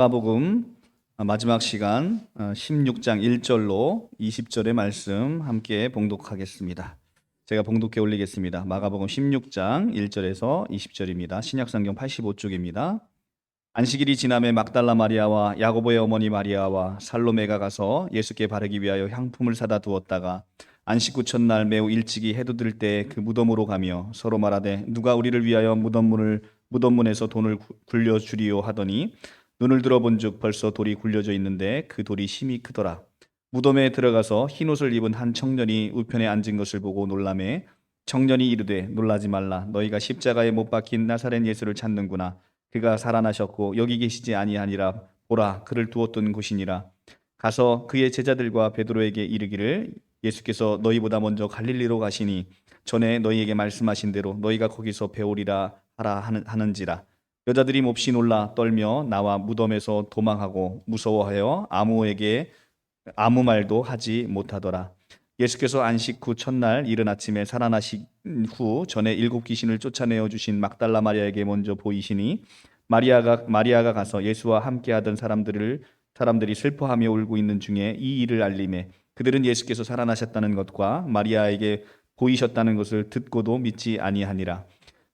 마가복음 마지막 시간 16장 1절로 20절의 말씀 함께 봉독하겠습니다. 제가 봉독해 올리겠습니다. 마가복음 16장 1절에서 20절입니다. 신약성경 85쪽입니다. 안식일이 지남에 막달라 마리아와 야고보의 어머니 마리아와 살로메가 가서 예수께 바르기 위하여 향품을 사다 두었다가 안식 후 첫날 매우 일찍이 해도 들 때 그 무덤으로 가며 서로 말하되 누가 우리를 위하여 무덤문에서 돈을 굴려주리요 하더니 눈을 들어본즉 벌써 돌이 굴려져 있는데 그 돌이 심히 크더라. 무덤에 들어가서 흰옷을 입은 한 청년이 우편에 앉은 것을 보고 놀라매 청년이 이르되 놀라지 말라. 너희가 십자가에 못 박힌 나사렛 예수를 찾는구나. 그가 살아나셨고 여기 계시지 아니하니라. 보라, 그를 두었던 곳이니라. 가서 그의 제자들과 베드로에게 이르기를 예수께서 너희보다 먼저 갈릴리로 가시니 전에 너희에게 말씀하신 대로 너희가 거기서 배우리라 하라 하는지라. 여자들이 몹시 놀라 떨며 나와 무덤에서 도망하고 무서워하여 아무에게 아무 말도 하지 못하더라. 예수께서 안식 후 첫날 이른 아침에 살아나신 후 전에 7귀신을 쫓아내어 주신 막달라 마리아에게 먼저 보이시니 마리아가 가서 예수와 함께하던 사람들이 슬퍼하며 울고 있는 중에 이 일을 알림해 그들은 예수께서 살아나셨다는 것과 마리아에게 보이셨다는 것을 듣고도 믿지 아니하니라.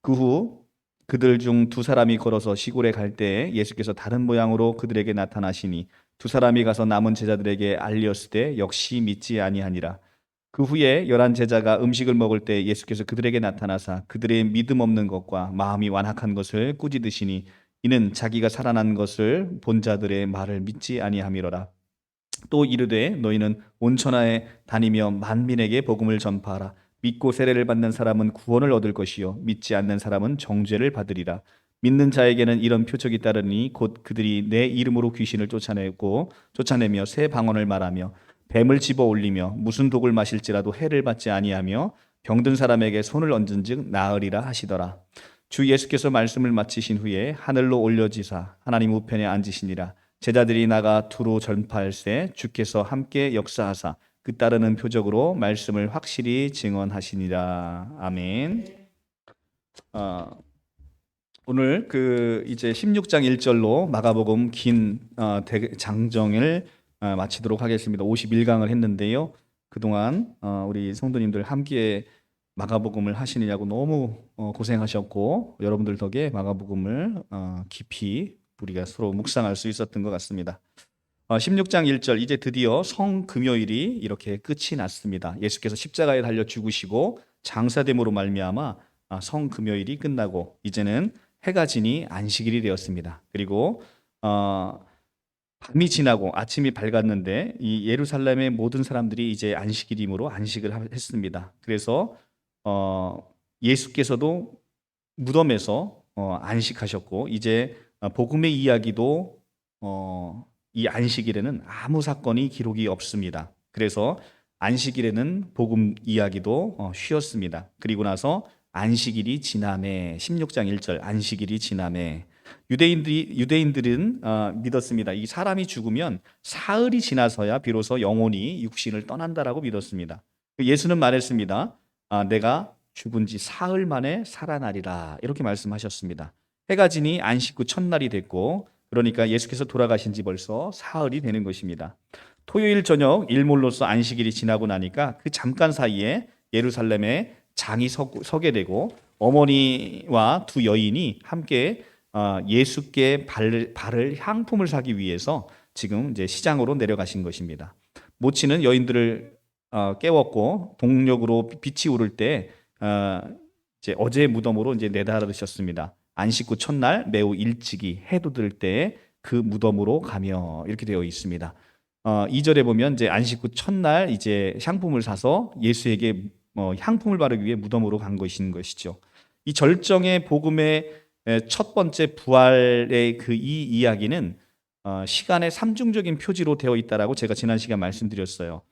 그 후 그들 중 두 사람이 걸어서 시골에 갈 때에 예수께서 다른 모양으로 그들에게 나타나시니 두 사람이 가서 남은 제자들에게 알리었을 때 역시 믿지 아니하니라. 그 후에 11 제자가 음식을 먹을 때 예수께서 그들에게 나타나사 그들의 믿음 없는 것과 마음이 완악한 것을 꾸짖으시니 이는 자기가 살아난 것을 본 자들의 말을 믿지 아니함이로라. 또 이르되 너희는 온 천하에 다니며 만민에게 복음을 전파하라. 믿고 세례를 받는 사람은 구원을 얻을 것이요 믿지 않는 사람은 정죄를 받으리라. 믿는 자에게는 이런 표적이 따르니 곧 그들이 내 이름으로 귀신을 쫓아내며 새 방언을 말하며 뱀을 집어 올리며 무슨 독을 마실지라도 해를 받지 아니하며 병든 사람에게 손을 얹은즉 나으리라 하시더라. 주 예수께서 말씀을 마치신 후에 하늘로 올려지사 하나님 우편에 앉으시니라. 제자들이 나가 두루 전파할세 주께서 함께 역사하사 그 따르는 표적으로 말씀을 확실히 증언하시니라. 아멘. 오늘 이제 16장 1절로 마가복음 긴 장정을 마치도록 하겠습니다. 51강을 했는데요. 그동안 우리 성도님들 함께 마가복음을 하시느냐고 너무 고생하셨고 여러분들 덕에 마가복음을 깊이 우리가 서로 묵상할 수 있었던 것 같습니다. 16장 1절 이제 드디어 성금요일이 이렇게 끝이 났습니다. 예수께서 십자가에 달려 죽으시고 장사됨으로 말미암아 성금요일이 끝나고 이제는 해가 지니 안식일이 되었습니다. 그리고 밤이 지나고 아침이 밝았는데 이 예루살렘의 모든 사람들이 이제 안식일이므로 안식을 했습니다. 그래서 예수께서도 무덤에서 안식하셨고 이제 복음의 이야기도 이 안식일에는 아무 사건이 기록이 없습니다. 그래서 안식일에는 복음 이야기도 쉬었습니다. 그리고 나서 안식일이 지남에 16장 1절 안식일이 지남에 유대인들은 믿었습니다. 이 사람이 죽으면 사흘이 지나서야 비로소 영혼이 육신을 떠난다라고 믿었습니다. 예수는 말했습니다. 내가 죽은 지 사흘 만에 살아나리라 이렇게 말씀하셨습니다. 해가 지니 안식 후 첫날이 됐고 그러니까 예수께서 돌아가신 지 벌써 사흘이 되는 것입니다. 토요일 저녁 일몰로서 안식일이 지나고 나니까 그 잠깐 사이에 예루살렘에 장이 서게 되고 어머니와 두 여인이 함께 예수께 바를 향품을 사기 위해서 지금 이제 시장으로 내려가신 것입니다. 모친은 여인들을 깨웠고 동력으로 빛이 오를 때 이제 어제 무덤으로 이제 내다르셨습니다. 안식 후 첫날 매우 일찍이 해도 들 때 그 무덤으로 가며 이렇게 되어 있습니다. 2절에 보면 이제 안식 후 첫날 이제 향품을 사서 예수에게 향품을 바르기 위해 무덤으로 간 것이죠. 이 절정의 복음의 첫 번째 부활의 이 이야기는 시간의 삼중적인 표지로 되어 있다라고 제가 지난 시간 말씀드렸어요.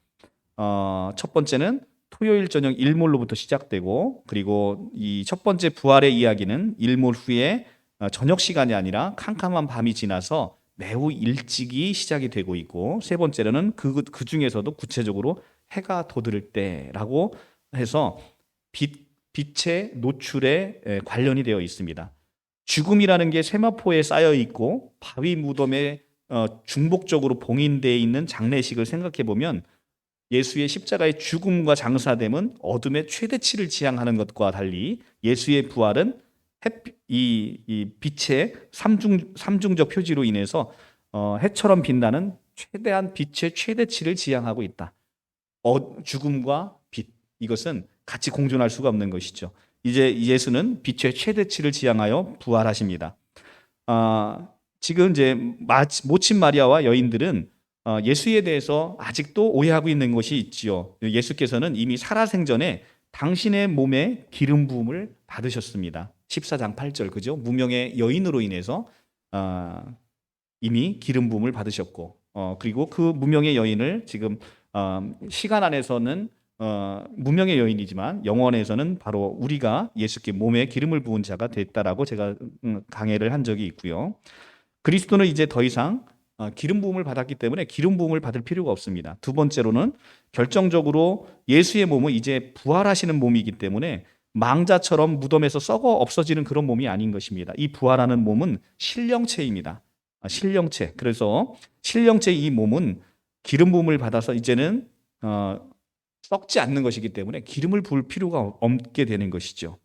첫 번째는 토요일 저녁 일몰로부터 시작되고 그리고 이 첫 번째 부활의 이야기는 일몰 후에 저녁 시간이 아니라 캄캄한 밤이 지나서 매우 일찍이 시작이 되고 있고 세 번째로는 그 중에서도 구체적으로 해가 돋을 때라고 해서 빛의 노출에 관련이 되어 있습니다. 죽음이라는 게 세마포에 쌓여 있고 바위 무덤에 중복적으로 봉인되어 있는 장례식을 생각해 보면 예수의 십자가의 죽음과 장사됨은 어둠의 최대치를 지향하는 것과 달리 예수의 부활은 이 빛의 삼중적 표지로 인해서 해처럼 빛나는 최대한 빛의 최대치를 지향하고 있다. 죽음과 빛, 이것은 같이 공존할 수가 없는 것이죠. 이제 예수는 빛의 최대치를 지향하여 부활하십니다. 지금 이제 모친 마리아와 여인들은 예수에 대해서 아직도 오해하고 있는 것이 있지요. 예수께서는 이미 살아생전에 당신의 몸에 기름 부음을 받으셨습니다. 14장 8절, 그죠? 무명의 여인으로 인해서 이미 기름 부음을 받으셨고, 그리고 그 무명의 여인을 지금 시간 안에서는 무명의 여인이지만 영원에서는 바로 우리가 예수께 몸에 기름을 부은 자가 됐다라고 제가 강해를 한 적이 있고요. 그리스도는 이제 더 이상 기름 부음을 받았기 때문에 기름 부음을 받을 필요가 없습니다. 두 번째로는 결정적으로 예수의 몸은 이제 부활하시는 몸이기 때문에 망자처럼 무덤에서 썩어 없어지는 그런 몸이 아닌 것입니다. 이 부활하는 몸은 신령체입니다. 신령체. 그래서 신령체 이 몸은 기름 부음을 받아서 이제는 썩지 않는 것이기 때문에 기름을 부을 필요가 없게 되는 것이죠.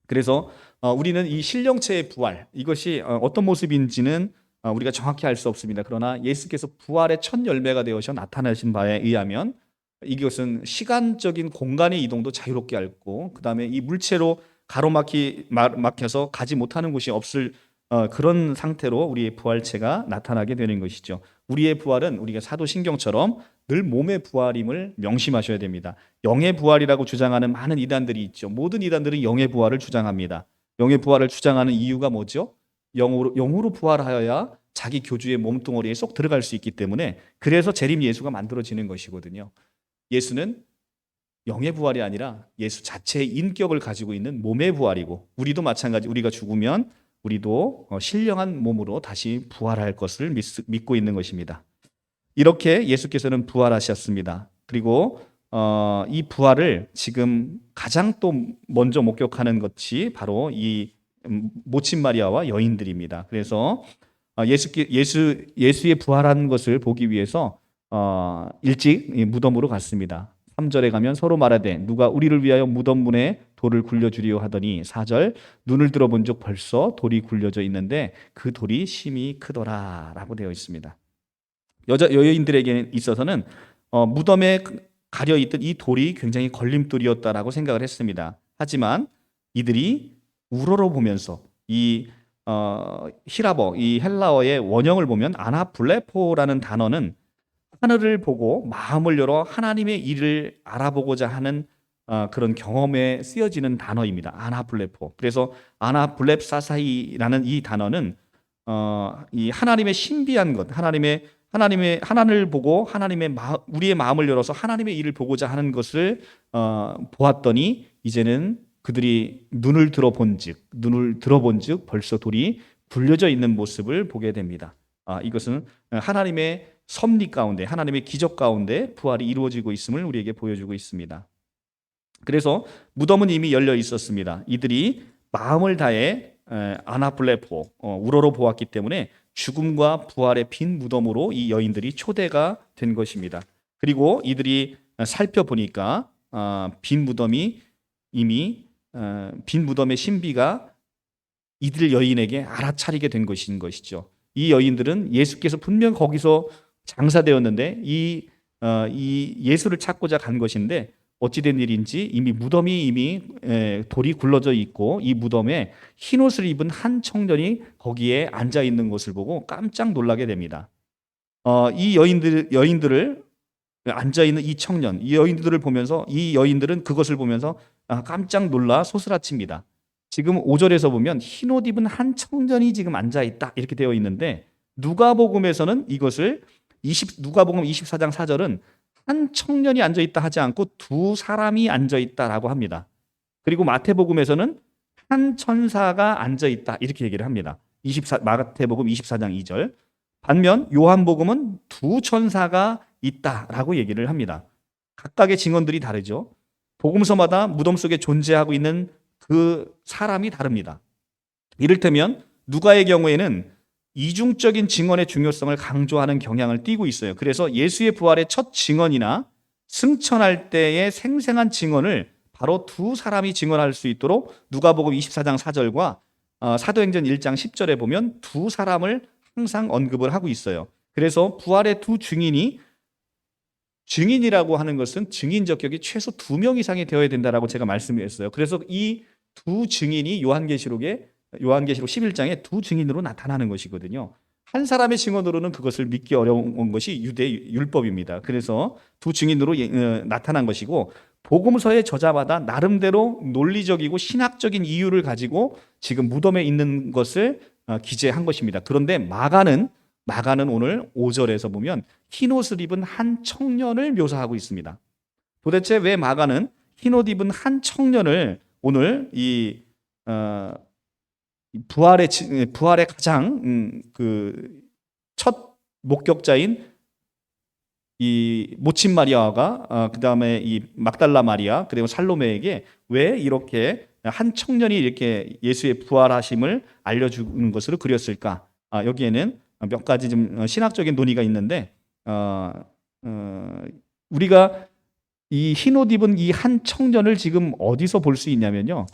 그래서 우리는 이 신령체의 부활, 이것이 어떤 모습인지는 우리가 정확히 알 수 없습니다. 그러나 예수께서 부활의 첫 열매가 되어서 나타나신 바에 의하면 이것은 시간적인 공간의 이동도 자유롭게 앓고, 그 다음에 이 물체로 가로막혀서 가지 못하는 곳이 없을 그런 상태로 우리의 부활체가 나타나게 되는 것이죠. 우리의 부활은 우리가 사도신경처럼 늘 몸의 부활임을 명심하셔야 됩니다. 영의 부활이라고 주장하는 많은 이단들이 있죠. 모든 이단들은 영의 부활을 주장합니다. 영의 부활을 주장하는 이유가 뭐죠? 영으로 부활하여야 자기 교주의 몸뚱어리에 쏙 들어갈 수 있기 때문에, 그래서 재림 예수가 만들어지는 것이거든요. 예수는 영의 부활이 아니라 예수 자체의 인격을 가지고 있는 몸의 부활이고, 우리도 마찬가지, 우리가 죽으면 우리도 신령한 몸으로 다시 부활할 것을 믿고 있는 것입니다. 이렇게 예수께서는 부활하셨습니다. 그리고 이 부활을 지금 가장 또 먼저 목격하는 것이 바로 이 모친 마리아와 여인들입니다. 그래서 예수의 부활한 것을 보기 위해서 일찍 무덤으로 갔습니다. 3절에 가면 서로 말하되 누가 우리를 위하여 무덤 문에 돌을 굴려주리요 하더니 4절 눈을 들어본 적 벌써 돌이 굴려져 있는데 그 돌이 심히 크더라 라고 되어 있습니다. 여인들에게 있어서는 무덤에 가려있던 이 돌이 굉장히 걸림돌이었다라고 생각을 했습니다. 하지만 이들이 우러러보면서 이 히라버, 이 헬라어의 원형을 보면 아나블레포라는 단어는 하늘을 보고 마음을 열어 하나님의 일을 알아보고자 하는 그런 경험에 쓰여지는 단어입니다. 아나블레포. 그래서 아나블렙사사이라는 이 단어는 이 하나님의 신비한 것, 하나님을 보고 우리의 마음을 열어서 하나님의 일을 보고자 하는 것을 보았더니 이제는 그들이 눈을 들어본즉 벌써 돌이 굴려져 있는 모습을 보게 됩니다. 이것은 하나님의 섭리 가운데, 하나님의 기적 가운데 부활이 이루어지고 있음을 우리에게 보여주고 있습니다. 그래서 무덤은 이미 열려 있었습니다. 이들이 마음을 다해 아나블레포, 우러러 보았기 때문에 죽음과 부활의 빈 무덤으로 이 여인들이 초대가 된 것입니다. 그리고 이들이 살펴보니까 빈 무덤의 신비가 이들 여인에게 알아차리게 된 것인 것이죠. 이 여인들은 예수께서 분명 거기서 장사되었는데 이 예수를 찾고자 간 것인데 어찌된 일인지 무덤이 돌이 굴러져 있고 이 무덤에 흰 옷을 입은 한 청년이 거기에 앉아 있는 것을 보고 깜짝 놀라게 됩니다. 이 여인들을 앉아 있는 이 청년, 이 여인들을 보면서 이 여인들은 그것을 보면서 깜짝 놀라 소스라칩니다. 지금 5절에서 보면 흰 옷 입은 한 청년이 지금 앉아 있다 이렇게 되어 있는데 누가복음에서는 이것을 누가복음 24장 4절은 한 청년이 앉아 있다 하지 않고 두 사람이 앉아 있다라고 합니다. 그리고 마태복음에서는 한 천사가 앉아 있다 이렇게 얘기를 합니다. 마태복음 24장 2절. 반면 요한복음은 두 천사가 있다라고 얘기를 합니다. 각각의 증언들이 다르죠. 복음서마다 무덤 속에 존재하고 있는 그 사람이 다릅니다. 이를테면 누가의 경우에는 이중적인 증언의 중요성을 강조하는 경향을 띠고 있어요. 그래서 예수의 부활의 첫 증언이나 승천할 때의 생생한 증언을 바로 두 사람이 증언할 수 있도록 누가복음 24장 4절과 사도행전 1장 10절에 보면 두 사람을 항상 언급을 하고 있어요. 그래서 부활의 두 증인이라고 하는 것은 증인 적격이 최소 2명 이상이 되어야 된다라고 제가 말씀드렸어요. 그래서 이 두 증인이 요한계시록 11장에 두 증인으로 나타나는 것이거든요. 한 사람의 증언으로는 그것을 믿기 어려운 것이 유대 율법입니다. 그래서 두 증인으로 나타난 것이고, 복음서의 저자마다 나름대로 논리적이고 신학적인 이유를 가지고 지금 무덤에 있는 것을 기재한 것입니다. 그런데 마가는 오늘 5절에서 보면 흰 옷을 입은 한 청년을 묘사하고 있습니다. 도대체 왜 마가는 흰 옷 입은 한 청년을 오늘 이 부활의 가장 첫 목격자인 이 모친 마리아가 그 다음에 이 막달라 마리아 그리고 살로메에게 왜 이렇게 한 청년이 이렇게 예수의 부활하심을 알려주는 것으로 그렸을까? 여기에는 몇 가지 좀 신학적인 논의가 있는데 우리가 이 흰옷 입은 이 한 청년을 지금 어디서 볼 수 있냐면요.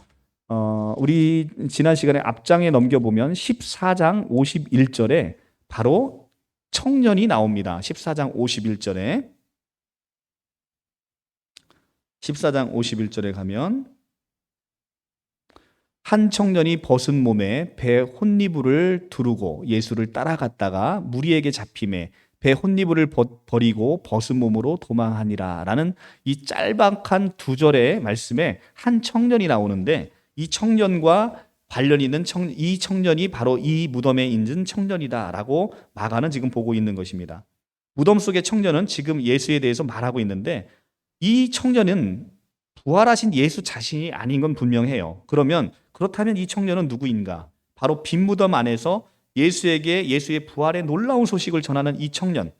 우리 지난 시간에 앞장에 넘겨보면 14장 51절에 바로 청년이 나옵니다. 14장 51절에 가면 한 청년이 벗은 몸에 배 혼니부를 두르고 예수를 따라갔다가 무리에게 잡힘에 배 혼니부를 버리고 벗은 몸으로 도망하니라 라는 이 짤막한 2절의 말씀에 한 청년이 나오는데, 이 청년과 관련 있는 이 청년이 바로 이 무덤에 있는 청년이다라고 마가는 지금 보고 있는 것입니다. 무덤 속의 청년은 지금 예수에 대해서 말하고 있는데, 이 청년은 부활하신 예수 자신이 아닌 건 분명해요. 그렇다면 이 청년은 누구인가? 바로 빈 무덤 안에서 예수에게 예수의 부활의 놀라운 소식을 전하는 이 청년은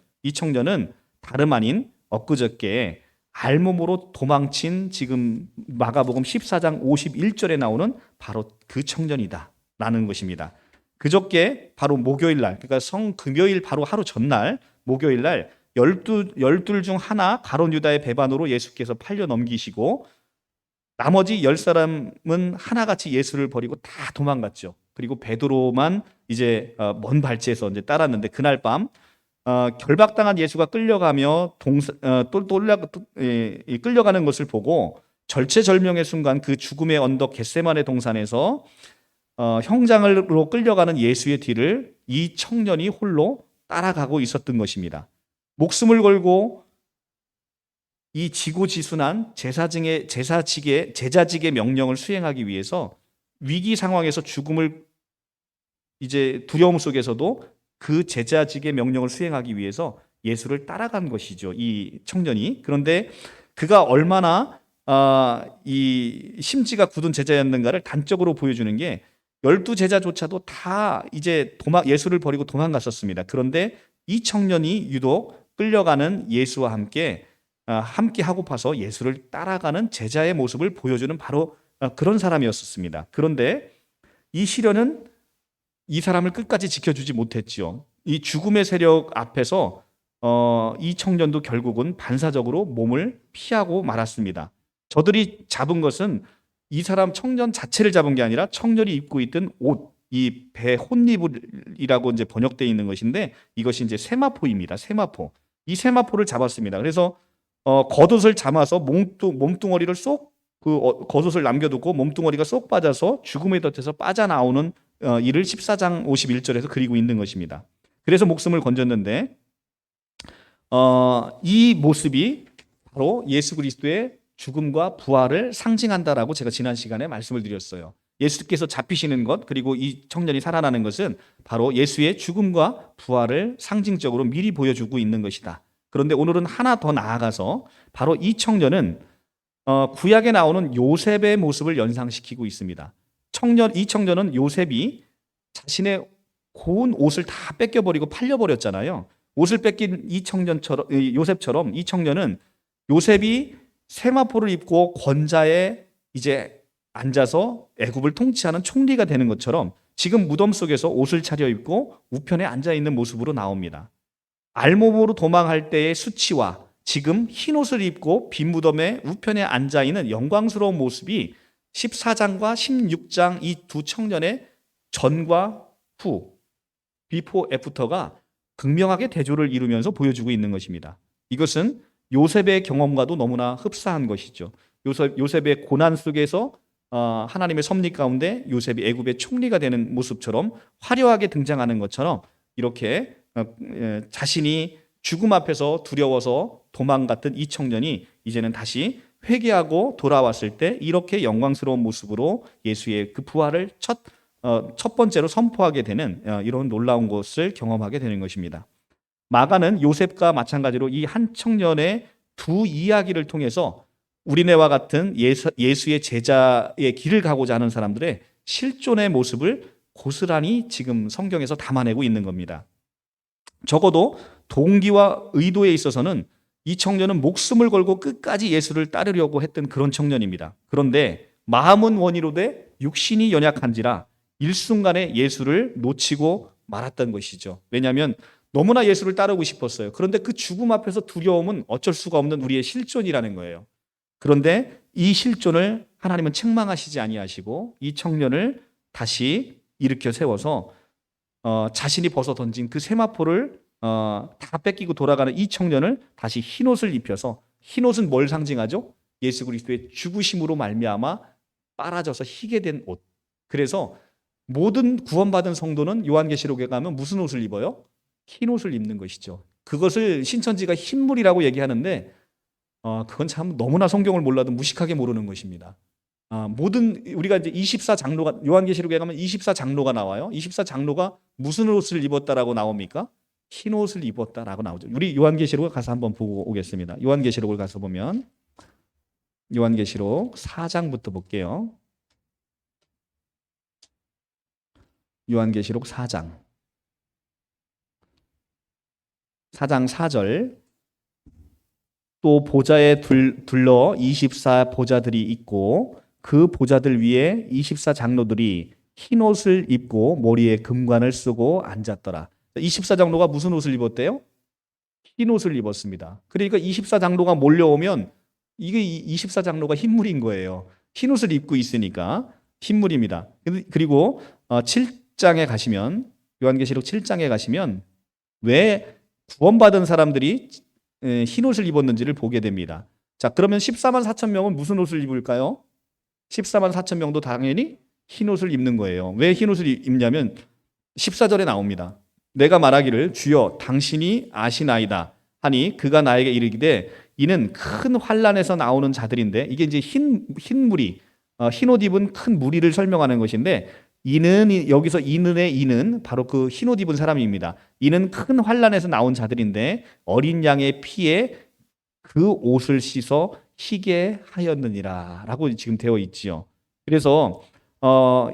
다름 아닌 엊그저께 알몸으로 도망친 지금 마가복음 14장 51절에 나오는 바로 그 청년이다라는 것입니다. 그저께 바로 목요일날, 그러니까 성금요일 바로 하루 전날 목요일날 열둘 중 하나 가룟 유다의 배반으로 예수께서 팔려 넘기시고 나머지 10사람은 하나같이 예수를 버리고 다 도망갔죠. 그리고 베드로만 이제 먼 발치에서 이제 따랐는데, 그날 밤 결박당한 예수가 끌려가며 끌려가는 것을 보고 절체절명의 순간 그 죽음의 언덕 겟세마네 동산에서 형장으로 끌려가는 예수의 뒤를 이 청년이 홀로 따라가고 있었던 것입니다. 목숨을 걸고 이 지고지순한 제자직의 명령을 수행하기 위해서 위기 상황에서 죽음을 이제 두려움 속에서도 그 제자직의 명령을 수행하기 위해서 예수를 따라간 것이죠, 이 청년이. 그런데 그가 얼마나 이 심지가 굳은 제자였는가를 단적으로 보여주는 게 12제자조차도 다 이제 예수를 버리고 도망갔었습니다. 그런데 이 청년이 유독 끌려가는 예수와 함께 하고파서 예수를 따라가는 제자의 모습을 보여주는 바로 그런 사람이었습니다. 그런데 이 시련은 이 사람을 끝까지 지켜주지 못했죠. 이 죽음의 세력 앞에서 이 청년도 결국은 반사적으로 몸을 피하고 말았습니다. 저들이 잡은 것은 이 사람 청년 자체를 잡은 게 아니라 청년이 입고 있던 옷, 이 배 혼니불이라고 이제 번역되어 있는 것인데, 이것이 이제 세마포입니다. 세마포. 이 세마포를 잡았습니다. 그래서 겉옷을 잠아서 몸뚱어리를 쏙 겉옷을 남겨두고 몸뚱어리가 쏙 빠져서 죽음의 덫에서 빠져나오는 이를 14장 51절에서 그리고 있는 것입니다. 그래서 목숨을 건졌는데 이 모습이 바로 예수 그리스도의 죽음과 부활을 상징한다라고 제가 지난 시간에 말씀을 드렸어요. 예수께서 잡히시는 것, 그리고 이 청년이 살아나는 것은 바로 예수의 죽음과 부활을 상징적으로 미리 보여주고 있는 것이다. 그런데 오늘은 하나 더 나아가서 바로 이 청년은 구약에 나오는 요셉의 모습을 연상시키고 있습니다. 이 청년은 요셉이 자신의 고운 옷을 다 뺏겨버리고 팔려버렸잖아요. 옷을 뺏긴 요셉처럼 이 청년은 요셉이 세마포를 입고 권자에 이제 앉아서 애굽을 통치하는 총리가 되는 것처럼 지금 무덤 속에서 옷을 차려입고 우편에 앉아있는 모습으로 나옵니다. 알몸으로 도망할 때의 수치와 지금 흰옷을 입고 빈 무덤의 우편에 앉아있는 영광스러운 모습이 14장과 16장 이 두 청년의 전과 후, 비포 애프터가 극명하게 대조를 이루면서 보여주고 있는 것입니다. 이것은 요셉의 경험과도 너무나 흡사한 것이죠. 요셉의 고난 속에서 하나님의 섭리 가운데 요셉이 애굽의 총리가 되는 모습처럼 화려하게 등장하는 것처럼 이렇게 자신이 죽음 앞에서 두려워서 도망갔던 이 청년이 이제는 다시 회개하고 돌아왔을 때 이렇게 영광스러운 모습으로 예수의 그 부활을 첫 번째로 선포하게 되는 이런 놀라운 것을 경험하게 되는 것입니다. 마가는 요셉과 마찬가지로 이 한 청년의 두 이야기를 통해서 우리네와 같은 예수의 제자의 길을 가고자 하는 사람들의 실존의 모습을 고스란히 지금 성경에서 담아내고 있는 겁니다. 적어도 동기와 의도에 있어서는 이 청년은 목숨을 걸고 끝까지 예수를 따르려고 했던 그런 청년입니다. 그런데 마음은 원이로되 육신이 연약한지라 일순간에 예수를 놓치고 말았던 것이죠. 왜냐하면 너무나 예수를 따르고 싶었어요. 그런데 그 죽음 앞에서 두려움은 어쩔 수가 없는 우리의 실존이라는 거예요. 그런데 이 실존을 하나님은 책망하시지 아니하시고 이 청년을 다시 일으켜 세워서 자신이 벗어 던진 그 세마포를 다 뺏기고 돌아가는 이 청년을 다시 흰옷을 입혀서, 흰옷은 뭘 상징하죠? 예수 그리스도의 죽으심으로 말미암아 빨아져서 희게 된 옷. 그래서 모든 구원받은 성도는 요한계시록에 가면 무슨 옷을 입어요? 흰옷을 입는 것이죠. 그것을 신천지가 흰물이라고 얘기하는데 그건 참 너무나 성경을 몰라도 무식하게 모르는 것입니다. 모든 우리가 이제 24장로가 요한계시록에 가면 24장로가 나와요. 24장로가 무슨 옷을 입었다라고 나옵니까? 흰 옷을 입었다라고 나오죠. 우리 요한계시록을 가서 한번 보고 오겠습니다. 요한계시록을 가서 보면 요한계시록 4장부터 볼게요. 요한계시록 4장 4절 또 보좌에 둘러 24보좌들이 있고 그 보좌들 위에 24장로들이 흰 옷을 입고 머리에 금관을 쓰고 앉았더라. 24장로가 무슨 옷을 입었대요? 흰 옷을 입었습니다. 그러니까 24장로가 몰려오면 이게 24장로가 흰물인 거예요. 흰 옷을 입고 있으니까 흰물입니다. 그리고 7장에 가시면 요한계시록 7장에 가시면 왜 구원받은 사람들이 흰 옷을 입었는지를 보게 됩니다. 자, 그러면 14만 4천 명은 무슨 옷을 입을까요? 14만 4천 명도 당연히 흰 옷을 입는 거예요. 왜 흰 옷을 입냐면 14절에 나옵니다. 내가 말하기를 주여 당신이 아시나이다 하니 그가 나에게 이르기되 이는 큰 환난에서 나오는 자들인데, 이게 이제 흰물이 흰 옷 입은 큰 무리를 설명하는 것인데, 이는 여기서 이는의 이는 바로 그 흰 옷 입은 사람입니다. 이는 큰 환난에서 나온 자들인데 어린 양의 피에 그 옷을 씻어 희게 하였느니라라고 지금 되어 있지요. 그래서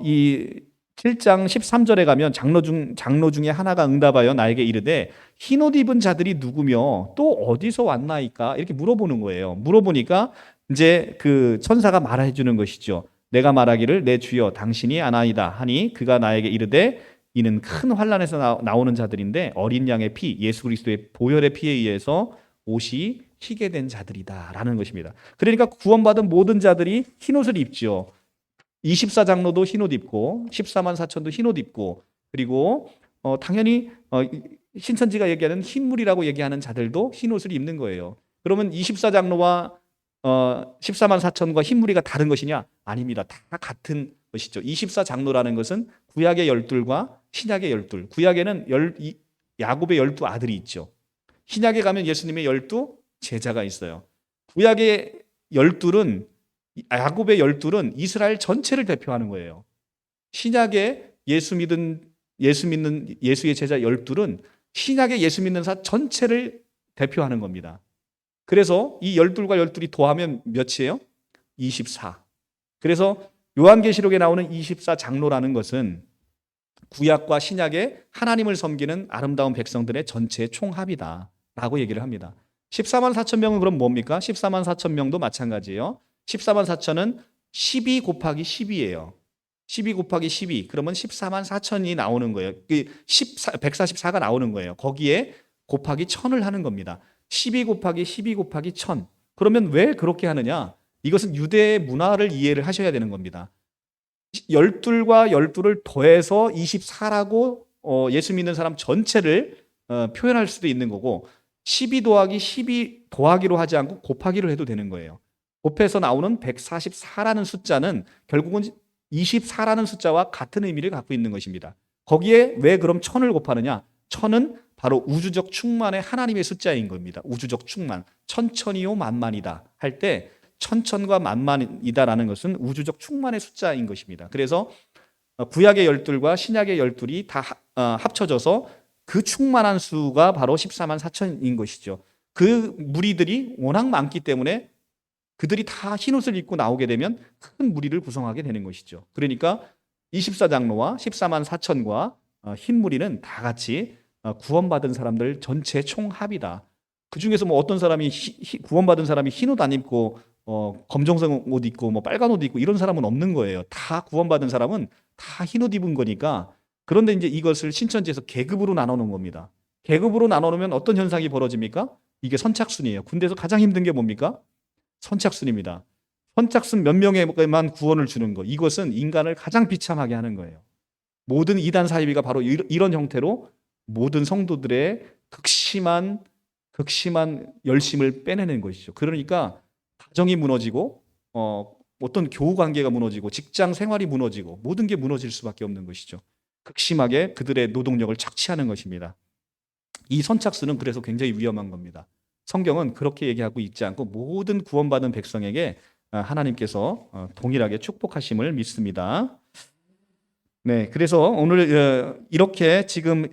이 7장 13절에 가면 장로 중에 하나가 응답하여 나에게 이르되 흰 옷 입은 자들이 누구며 또 어디서 왔나이까 이렇게 물어보는 거예요. 물어보니까 이제 그 천사가 말해 주는 것이죠. 내가 말하기를 내 주여 당신이 아나이다 하니 그가 나에게 이르되 이는 큰 환난에서 나오는 자들인데 어린 양의 피 예수 그리스도의 보혈의 피에 의해서 옷이 희게 된 자들이다라는 것입니다. 그러니까 구원받은 모든 자들이 흰 옷을 입죠. 24장로도 흰옷 입고 14만 4천도 흰옷 입고, 그리고 당연히 신천지가 얘기하는 흰물이라고 얘기하는 자들도 흰옷을 입는 거예요. 그러면 24장로와 14만 4천과 흰무리가 다른 것이냐? 아닙니다. 다 같은 것이죠. 24장로라는 것은 구약의 12과 신약의 12. 구약에는 야곱의 12 아들이 있죠. 신약에 가면 예수님의 12 제자가 있어요. 구약의 12는 야곱의 12는 이스라엘 전체를 대표하는 거예요. 신약의 예수 믿는 예수의 제자 12는 신약의 예수 믿는 사 전체를 대표하는 겁니다. 그래서 이 12과 12이 더하면 몇이에요? 24. 그래서 요한계시록에 나오는 24장로라는 것은 구약과 신약의 하나님을 섬기는 아름다운 백성들의 전체의 총합이다 라고 얘기를 합니다. 14만 4천 명은 그럼 뭡니까? 14만 4천 명도 마찬가지예요. 14만 4천은 12 곱하기 10이에요. 12 곱하기 12 그러면 14만 4천이 나오는 거예요. 144가 나오는 거예요. 거기에 곱하기 1000을 하는 겁니다. 12 곱하기 12 곱하기 1000. 그러면 왜 그렇게 하느냐? 이것은 유대의 문화를 이해를 하셔야 되는 겁니다. 12과 12를 더해서 24라고 예수 믿는 사람 전체를 표현할 수도 있는 거고 12 더하기 12 더하기로 하지 않고 곱하기를 해도 되는 거예요. 곱해서 나오는 144라는 숫자는 결국은 24라는 숫자와 같은 의미를 갖고 있는 것입니다. 거기에 왜 그럼 1000을 곱하느냐? 1000은 바로 우주적 충만의 하나님의 숫자인 겁니다. 우주적 충만. 천천히요 만만이다 할 때 천천과 만만이다라는 것은 우주적 충만의 숫자인 것입니다. 그래서 구약의 12과 신약의 12이 다 합쳐져서 그 충만한 수가 바로 14만 4천인 것이죠. 그 무리들이 워낙 많기 때문에 그들이 다 흰옷을 입고 나오게 되면 큰 무리를 구성하게 되는 것이죠. 그러니까 24장로와 14만 4천과 흰 무리는 다 같이 구원받은 사람들 전체 총합이다. 그 중에서 뭐 어떤 사람이 구원받은 사람이 흰옷 안 입고 검정색 옷 입고 뭐 빨간 옷 입고 이런 사람은 없는 거예요. 다 구원받은 사람은 다 흰옷 입은 거니까. 그런데 이제 이것을 신천지에서 계급으로 나눠놓은 겁니다. 계급으로 나눠놓으면 어떤 현상이 벌어집니까? 이게 선착순이에요. 군대에서 가장 힘든 게 뭡니까? 선착순입니다. 선착순 몇 명에만 구원을 주는 거. 이것은 인간을 가장 비참하게 하는 거예요. 모든 이단 사이비가 바로 이런 형태로 모든 성도들의 극심한 열심을 빼내는 것이죠. 그러니까 가정이 무너지고 어떤 교우 관계가 무너지고 직장 생활이 무너지고 모든 게 무너질 수밖에 없는 것이죠. 극심하게 그들의 노동력을 착취하는 것입니다. 이 선착순은 그래서 굉장히 위험한 겁니다. 성경은 그렇게 얘기하고 있지 않고 모든 구원받은 백성에게 하나님께서 동일하게 축복하심을 믿습니다. 네, 그래서 오늘 이렇게 지금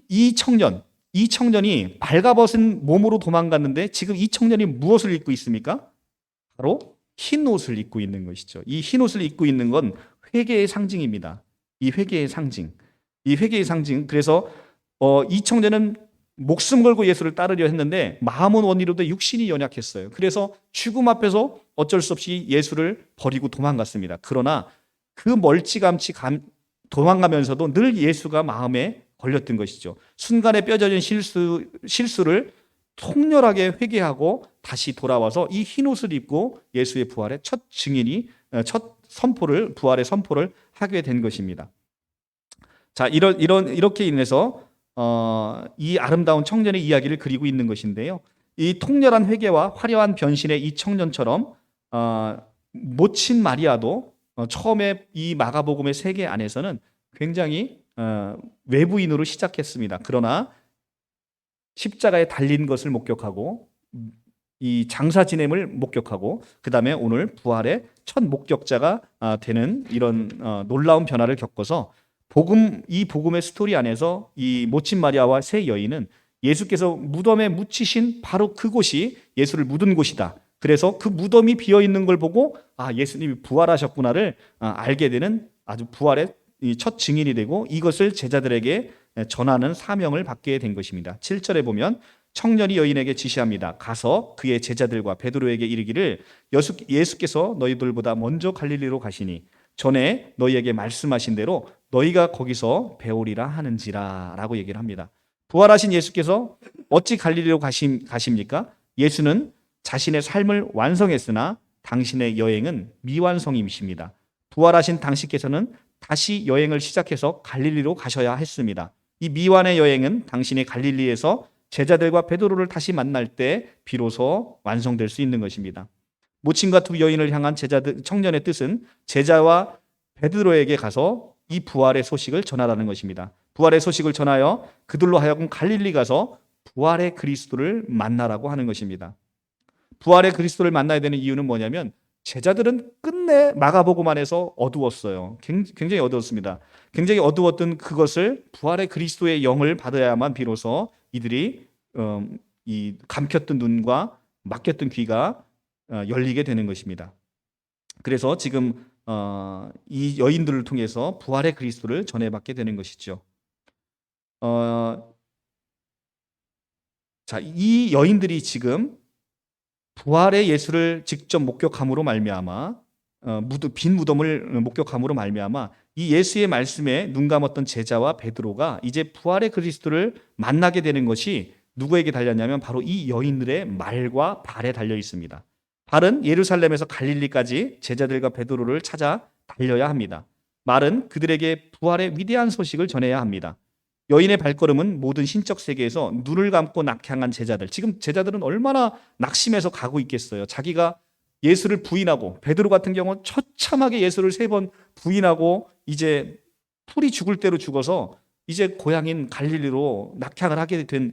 이 청년이 발가벗은 몸으로 도망갔는데 지금 이 청년이 무엇을 입고 있습니까? 바로 흰 옷을 입고 있는 것이죠. 이 흰 옷을 입고 있는 건 회개의 상징입니다. 이 회개의 상징. 그래서 이 청년은 목숨 걸고 예수를 따르려 했는데 마음은 원이로도 육신이 연약했어요. 그래서 죽음 앞에서 어쩔 수 없이 예수를 버리고 도망갔습니다. 그러나 그 멀찌감치 도망가면서도 늘 예수가 마음에 걸렸던 것이죠. 순간에 뼈저린 실수를 통렬하게 회개하고 다시 돌아와서 이 흰 옷을 입고 예수의 부활의 첫 부활의 선포를 하게 된 것입니다. 자, 이렇게 인해서 이 아름다운 청년의 이야기를 그리고 있는 것인데요. 이 통렬한 회개와 화려한 변신의 이 청년처럼 모친 마리아도 처음에 이 마가복음의 세계 안에서는 굉장히 외부인으로 시작했습니다. 그러나 십자가에 달린 것을 목격하고 이 장사 지냄을 목격하고 그 다음에 오늘 부활의 첫 목격자가 되는 이런 놀라운 변화를 겪어서 이 복음의 스토리 안에서 이 모친 마리아와 세 여인은 예수께서 무덤에 묻히신 바로 그곳이 예수를 묻은 곳이다. 그래서 그 무덤이 비어 있는 걸 보고 예수님이 부활하셨구나를 알게 되는 아주 부활의 첫 증인이 되고 이것을 제자들에게 전하는 사명을 받게 된 것입니다. 7절에 보면 청년이 여인에게 지시합니다. 가서 그의 제자들과 베드로에게 이르기를 예수께서 너희들보다 먼저 갈릴리로 가시니 전에 너희에게 말씀하신 대로 너희가 거기서 배우리라 하는지라 라고 얘기를 합니다. 부활하신 예수께서 어찌 갈릴리로 가십니까? 예수는 자신의 삶을 완성했으나 당신의 여행은 미완성임이십니다. 부활하신 당신께서는 다시 여행을 시작해서 갈릴리로 가셔야 했습니다. 이 미완의 여행은 당신의 갈릴리에서 제자들과 베드로를 다시 만날 때 비로소 완성될 수 있는 것입니다. 모친과 두 여인을 향한 청년의 뜻은 제자와 베드로에게 가서 이 부활의 소식을 전하라는 것입니다. 부활의 소식을 전하여 그들로 하여금 갈릴리 가서 부활의 그리스도를 만나라고 하는 것입니다. 부활의 그리스도를 만나야 되는 이유는 뭐냐면 제자들은 끝내 마가복음 안에서 어두웠어요. 굉장히 어두웠습니다. 굉장히 어두웠던 그것을 부활의 그리스도의 영을 받아야만 비로소 이들이 이 감켰던 눈과 막혔던 귀가 열리게 되는 것입니다. 그래서 지금 이 여인들을 통해서 부활의 그리스도를 전해받게 되는 것이죠. 자, 이 여인들이 지금 부활의 예수를 직접 목격함으로 말미암아 빈 무덤을 목격함으로 말미암아 이 예수의 말씀에 눈감았던 제자와 베드로가 이제 부활의 그리스도를 만나게 되는 것이 누구에게 달렸냐면 바로 이 여인들의 말과 발에 달려 있습니다. 발은 예루살렘에서 갈릴리까지 제자들과 베드로를 찾아 달려야 합니다. 말은 그들에게 부활의 위대한 소식을 전해야 합니다. 여인의 발걸음은 모든 신적 세계에서 눈을 감고 낙향한 제자들. 지금 제자들은 얼마나 낙심해서 가고 있겠어요. 자기가 예수를 부인하고, 베드로 같은 경우는 처참하게 예수를 3번 부인하고 이제 풀이 죽을 대로 죽어서 이제 고향인 갈릴리로 낙향을 하게 된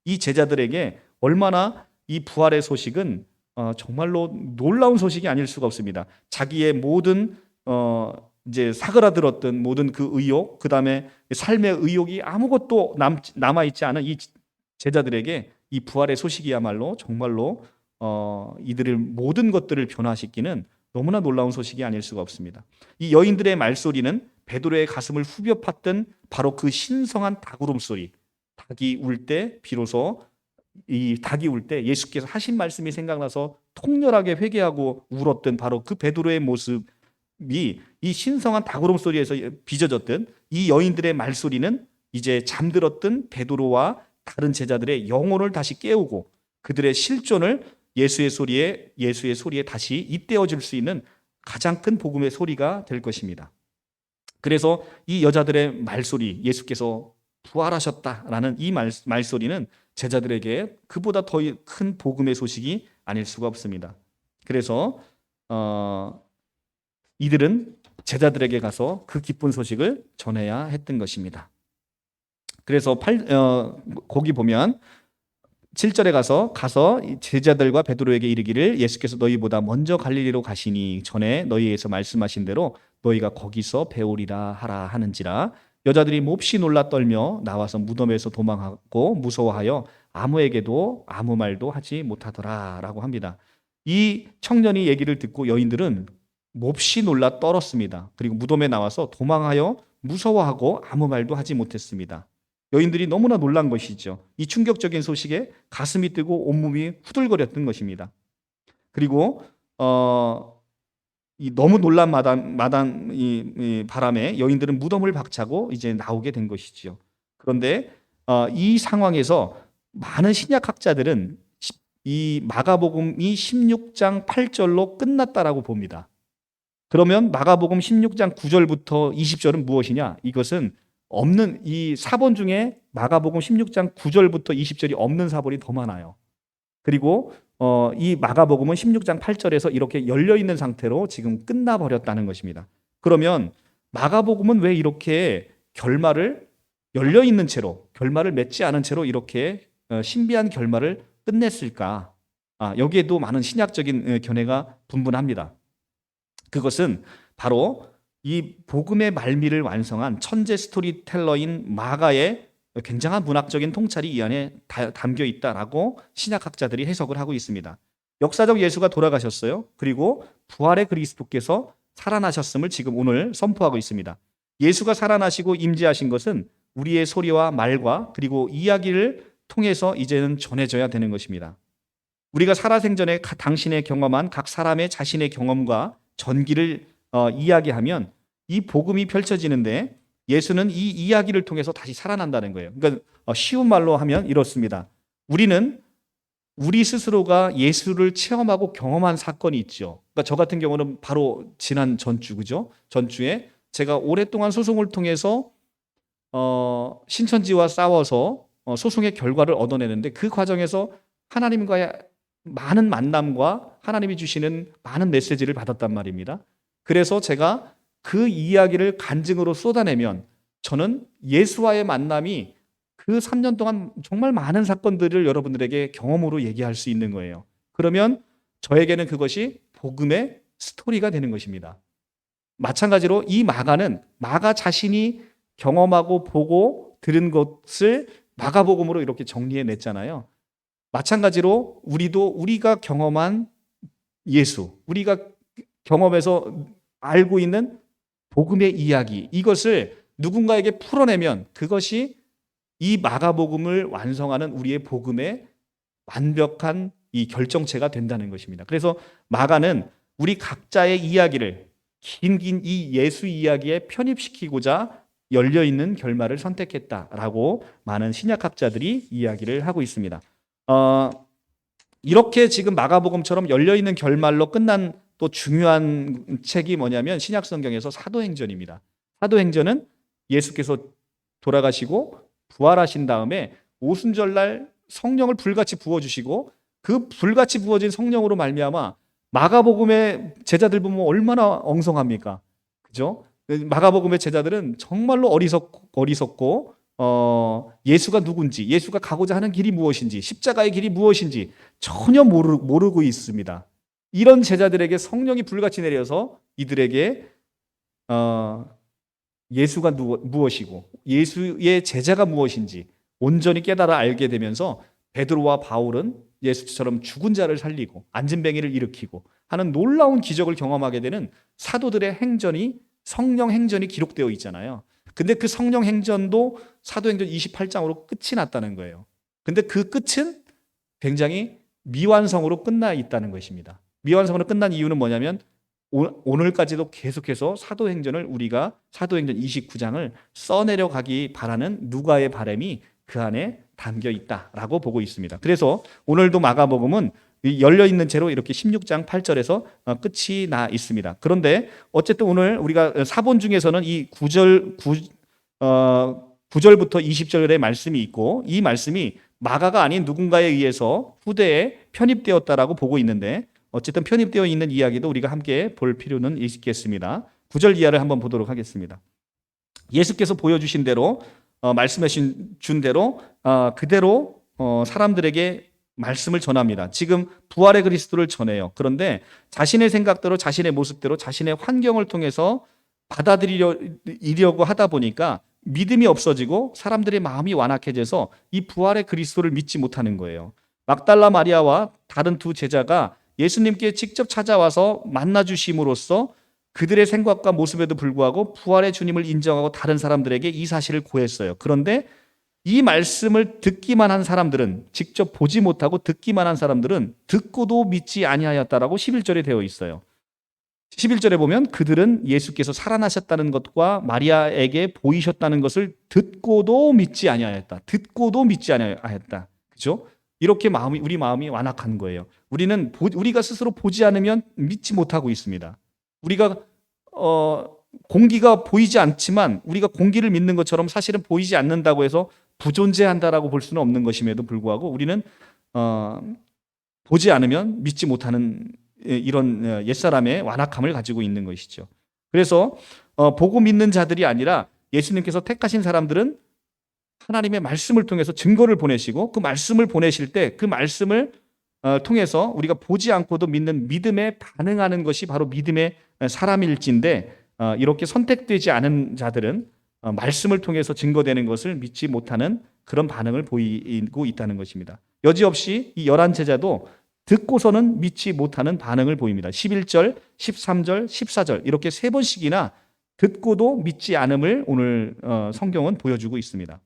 이 제자들에게 얼마나 이 부활의 소식은 정말로 놀라운 소식이 아닐 수가 없습니다. 자기의 모든 이제 사그라들었던 모든 그 의욕, 그 다음에 삶의 의욕이 아무것도 남아있지 않은 이 제자들에게 이 부활의 소식이야말로 정말로 이들의 모든 것들을 변화시키는 너무나 놀라운 소식이 아닐 수가 없습니다. 이 여인들의 말소리는 베드로의 가슴을 후벼 팠던 바로 그 신성한 닭 울음소리, 닭이 울 때 비로소 이 닭이 울 때 예수께서 하신 말씀이 생각나서 통렬하게 회개하고 울었던 바로 그 베드로의 모습 이 신성한 닭울음 소리에서 빚어졌던 이 여인들의 말소리는 이제 잠들었던 베드로와 다른 제자들의 영혼을 다시 깨우고 그들의 실존을 예수의 소리에 다시 잇대어 줄 수 있는 가장 큰 복음의 소리가 될 것입니다. 그래서 이 여자들의 말소리, 예수께서 부활하셨다라는 이 말소리는 제자들에게 그보다 더 큰 복음의 소식이 아닐 수가 없습니다. 그래서 이들은 제자들에게 가서 그 기쁜 소식을 전해야 했던 것입니다. 그래서 거기 보면 7절에 가서 제자들과 베드로에게 이르기를 예수께서 너희보다 먼저 갈릴리로 가시니 전에 너희에서 말씀하신 대로 너희가 거기서 배우리라 하라 하는지라. 여자들이 몹시 놀라 떨며 나와서 무덤에서 도망하고 무서워하여 아무에게도 아무 말도 하지 못하더라라고 합니다. 이 청년이 얘기를 듣고 여인들은 몹시 놀라 떨었습니다. 그리고 무덤에 나와서 도망하여 무서워하고 아무 말도 하지 못했습니다. 여인들이 너무나 놀란 것이죠. 이 충격적인 소식에 가슴이 뜨고 온몸이 후들거렸던 것입니다. 그리고 이 너무 놀란 이 바람에 여인들은 무덤을 박차고 이제 나오게 된 것이죠. 그런데 이 상황에서 많은 신약학자들은 이 마가복음이 16장 8절로 끝났다라고 봅니다. 그러면 마가복음 16장 9절부터 20절은 무엇이냐? 이것은 없는 이 사본 중에 마가복음 16장 9절부터 20절이 없는 사본이 더 많아요. 그리고 이 마가복음은 16장 8절에서 이렇게 열려 있는 상태로 지금 끝나버렸다는 것입니다. 그러면 마가복음은 왜 이렇게 결말을 열려 있는 채로 결말을 맺지 않은 채로 이렇게 신비한 결말을 끝냈을까? 여기에도 많은 신약적인 견해가 분분합니다. 그것은 바로 이 복음의 말미를 완성한 천재 스토리텔러인 마가의 굉장한 문학적인 통찰이 이 안에 담겨 있다라고 신약학자들이 해석을 하고 있습니다. 역사적 예수가 돌아가셨어요. 그리고 부활의 그리스도께서 살아나셨음을 지금 오늘 선포하고 있습니다. 예수가 살아나시고 임재하신 것은 우리의 소리와 말과 그리고 이야기를 통해서 이제는 전해져야 되는 것입니다. 우리가 살아생전에 당신의 경험한 각 사람의 자신의 경험과 전기를 이야기하면 이 복음이 펼쳐지는데 예수는 이 이야기를 통해서 다시 살아난다는 거예요. 그러니까 쉬운 말로 하면 이렇습니다. 우리는 우리 스스로가 예수를 체험하고 경험한 사건이 있죠. 그러니까 저 같은 경우는 바로 지난 전주, 그죠? 전주에 제가 오랫동안 소송을 통해서 신천지와 싸워서 소송의 결과를 얻어내는데 그 과정에서 하나님과의 많은 만남과 하나님이 주시는 많은 메시지를 받았단 말입니다. 그래서 제가 그 이야기를 간증으로 쏟아내면 저는 예수와의 만남이 그 3년 동안 정말 많은 사건들을 여러분들에게 경험으로 얘기할 수 있는 거예요. 그러면 저에게는 그것이 복음의 스토리가 되는 것입니다. 마찬가지로 이 마가는 마가 자신이 경험하고 보고 들은 것을 마가복음으로 이렇게 정리해 냈잖아요. 마찬가지로 우리가 경험한 예수, 우리가 경험해서 알고 있는 복음의 이야기, 이것을 누군가에게 풀어내면 그것이 이 마가복음을 완성하는 우리의 복음의 완벽한 이 결정체가 된다는 것입니다. 그래서 마가는 우리 각자의 이야기를 긴 이 예수 이야기에 편입시키고자 열려있는 결말을 선택했다라고 많은 신약학자들이 이야기를 하고 있습니다. 이렇게 지금 마가복음처럼 열려있는 결말로 끝난 또 중요한 책이 뭐냐면 신약성경에서 사도행전입니다. 사도행전은 예수께서 돌아가시고 부활하신 다음에 오순절날 성령을 불같이 부어주시고 그 불같이 부어진 성령으로 말미암아 마가복음의 제자들 보면 얼마나 엉성합니까? 그죠? 마가복음의 제자들은 정말로 어리석고 예수가 누군지, 예수가 가고자 하는 길이 무엇인지, 십자가의 길이 무엇인지 전혀 모르고 있습니다. 이런 제자들에게 성령이 불같이 내려서 이들에게 예수가 무엇이고 예수의 제자가 무엇인지 온전히 깨달아 알게 되면서 베드로와 바울은 예수처럼 죽은 자를 살리고 앉은뱅이를 일으키고 하는 놀라운 기적을 경험하게 되는 사도들의 행전이 성령 행전이 기록되어 있잖아요. 근데 그 성령 행전도 사도행전 28장으로 끝이 났다는 거예요. 근데 그 끝은 굉장히 미완성으로 끝나 있다는 것입니다. 미완성으로 끝난 이유는 뭐냐면 오늘까지도 계속해서 사도행전을 우리가 사도행전 29장을 써내려가기 바라는 누가의 바람이 그 안에 담겨 있다라고 보고 있습니다. 그래서 오늘도 마가복음은 열려있는 채로 이렇게 16장 8절에서 끝이 나 있습니다. 그런데 어쨌든 오늘 우리가 사본 중에서는 이 9절부터 20절의 말씀이 있고 이 말씀이 마가가 아닌 누군가에 의해서 후대에 편입되었다라고 보고 있는데 어쨌든 편입되어 있는 이야기도 우리가 함께 볼 필요는 있겠습니다. 9절 이하를 한번 보도록 하겠습니다. 예수께서 보여주신 대로 말씀해 준 대로 그대로 사람들에게 말씀을 전합니다. 지금 부활의 그리스도를 전해요. 그런데 자신의 생각대로 자신의 모습대로 자신의 환경을 통해서 받아들이려고 하다 보니까 믿음이 없어지고 사람들의 마음이 완악해져서 이 부활의 그리스도를 믿지 못하는 거예요. 막달라 마리아와 다른 두 제자가 예수님께 직접 찾아와서 만나주심으로써 그들의 생각과 모습에도 불구하고 부활의 주님을 인정하고 다른 사람들에게 이 사실을 고했어요. 그런데 이 말씀을 듣기만 한 사람들은 직접 보지 못하고 듣기만 한 사람들은 듣고도 믿지 아니하였다라고 11절에 되어 있어요. 11절에 보면 그들은 예수께서 살아나셨다는 것과 마리아에게 보이셨다는 것을 듣고도 믿지 아니하였다. 듣고도 믿지 아니하였다. 그죠? 이렇게 우리 마음이 완악한 거예요. 우리가 스스로 보지 않으면 믿지 못하고 있습니다. 우리가 공기가 보이지 않지만 우리가 공기를 믿는 것처럼 사실은 보이지 않는다고 해서 부존재한다라고 볼 수는 없는 것임에도 불구하고 우리는 보지 않으면 믿지 못하는 이런 옛사람의 완악함을 가지고 있는 것이죠. 그래서 보고 믿는 자들이 아니라 예수님께서 택하신 사람들은 하나님의 말씀을 통해서 증거를 보내시고 그 말씀을 보내실 때 그 말씀을 통해서 우리가 보지 않고도 믿는 믿음에 반응하는 것이 바로 믿음의 사람일진데 이렇게 선택되지 않은 자들은 말씀을 통해서 증거되는 것을 믿지 못하는 그런 반응을 보이고 있다는 것입니다. 여지없이 이 11제자도 듣고서는 믿지 못하는 반응을 보입니다. 11절, 13절, 14절 이렇게 세 번씩이나 듣고도 믿지 않음을 오늘 성경은 보여주고 있습니다.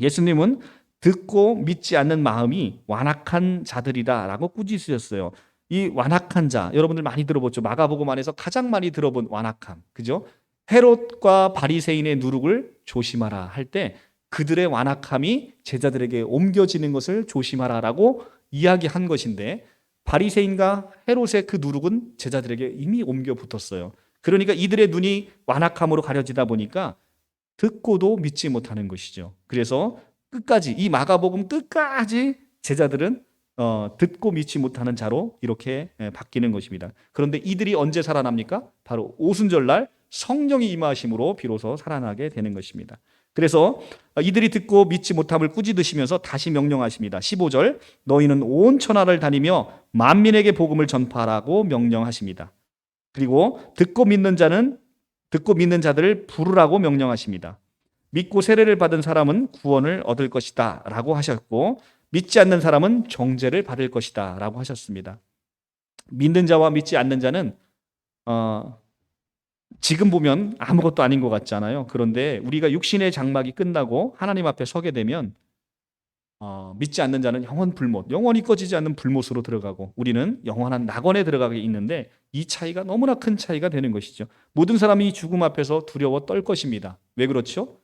예수님은 듣고 믿지 않는 마음이 완악한 자들이다라고 꾸짖으셨어요. 이 완악한 자, 여러분들 많이 들어보죠. 마가복음 안에서 가장 많이 들어본 완악함, 그죠? 헤롯과 바리새인의 누룩을 조심하라 할 때 그들의 완악함이 제자들에게 옮겨지는 것을 조심하라라고 이야기한 것인데 바리새인과 헤롯의 그 누룩은 제자들에게 이미 옮겨 붙었어요. 그러니까 이들의 눈이 완악함으로 가려지다 보니까 듣고도 믿지 못하는 것이죠. 그래서 끝까지 이 마가복음 끝까지 제자들은 듣고 믿지 못하는 자로 이렇게 바뀌는 것입니다. 그런데 이들이 언제 살아납니까? 바로 오순절날 성령이 임하심으로 비로소 살아나게 되는 것입니다. 그래서 이들이 듣고 믿지 못함을 꾸짖으시면서 다시 명령하십니다. 15절 너희는 온 천하를 다니며 만민에게 복음을 전파하라고 명령하십니다. 그리고 듣고 믿는 자들을 부르라고 명령하십니다. 믿고 세례를 받은 사람은 구원을 얻을 것이다 라고 하셨고 믿지 않는 사람은 정죄를 받을 것이다 라고 하셨습니다. 믿는 자와 믿지 않는 자는 지금 보면 아무것도 아닌 것 같잖아요. 그런데 우리가 육신의 장막이 끝나고 하나님 앞에 서게 되면 믿지 않는 자는 영원 불못, 영원히 꺼지지 않는 불못으로 들어가고 우리는 영원한 낙원에 들어가게 있는데 이 차이가 너무나 큰 차이가 되는 것이죠. 모든 사람이 죽음 앞에서 두려워 떨 것입니다. 왜 그렇죠?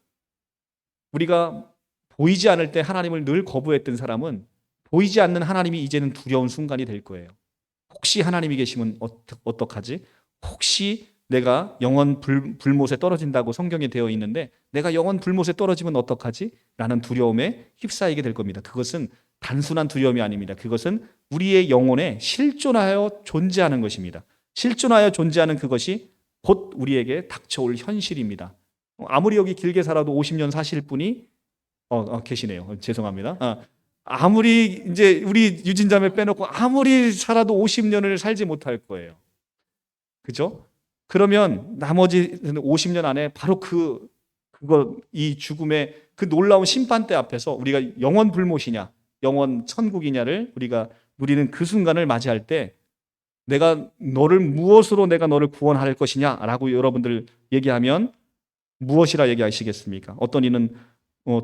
우리가 보이지 않을 때 하나님을 늘 거부했던 사람은 보이지 않는 하나님이 이제는 두려운 순간이 될 거예요. 혹시 하나님이 계시면 어떡하지? 혹시 내가 영원 불못에 떨어진다고 성경에 되어 있는데 내가 영원 불못에 떨어지면 어떡하지? 라는 두려움에 휩싸이게 될 겁니다. 그것은 단순한 두려움이 아닙니다. 그것은 우리의 영혼에 실존하여 존재하는 것입니다. 실존하여 존재하는 그것이 곧 우리에게 닥쳐올 현실입니다. 아무리 여기 길게 살아도 50년 사실 분이 계시네요. 죄송합니다. 아무리 이제 우리 유진자매 빼놓고 아무리 살아도 50년을 살지 못할 거예요. 그죠? 그러면 나머지 50년 안에 바로 이 죽음의 그 놀라운 심판대 앞에서 우리가 영원 불못이냐, 영원 천국이냐를 우리가 누리는 그 순간을 맞이할 때 무엇으로 내가 너를 구원할 것이냐라고 여러분들 얘기하면 무엇이라 얘기하시겠습니까? 어떤 이는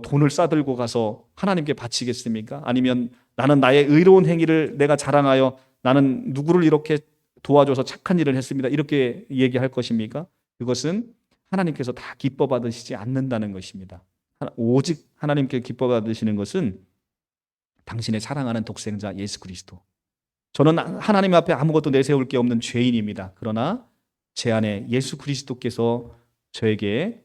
돈을 싸들고 가서 하나님께 바치겠습니까? 아니면 나는 나의 의로운 행위를 내가 자랑하여 나는 누구를 이렇게 도와줘서 착한 일을 했습니다. 이렇게 얘기할 것입니까? 그것은 하나님께서 다 기뻐 받으시지 않는다는 것입니다. 오직 하나님께 기뻐 받으시는 것은 당신의 사랑하는 독생자 예수 그리스도. 저는 하나님 앞에 아무것도 내세울 게 없는 죄인입니다. 그러나 제 안에 예수 그리스도께서 저에게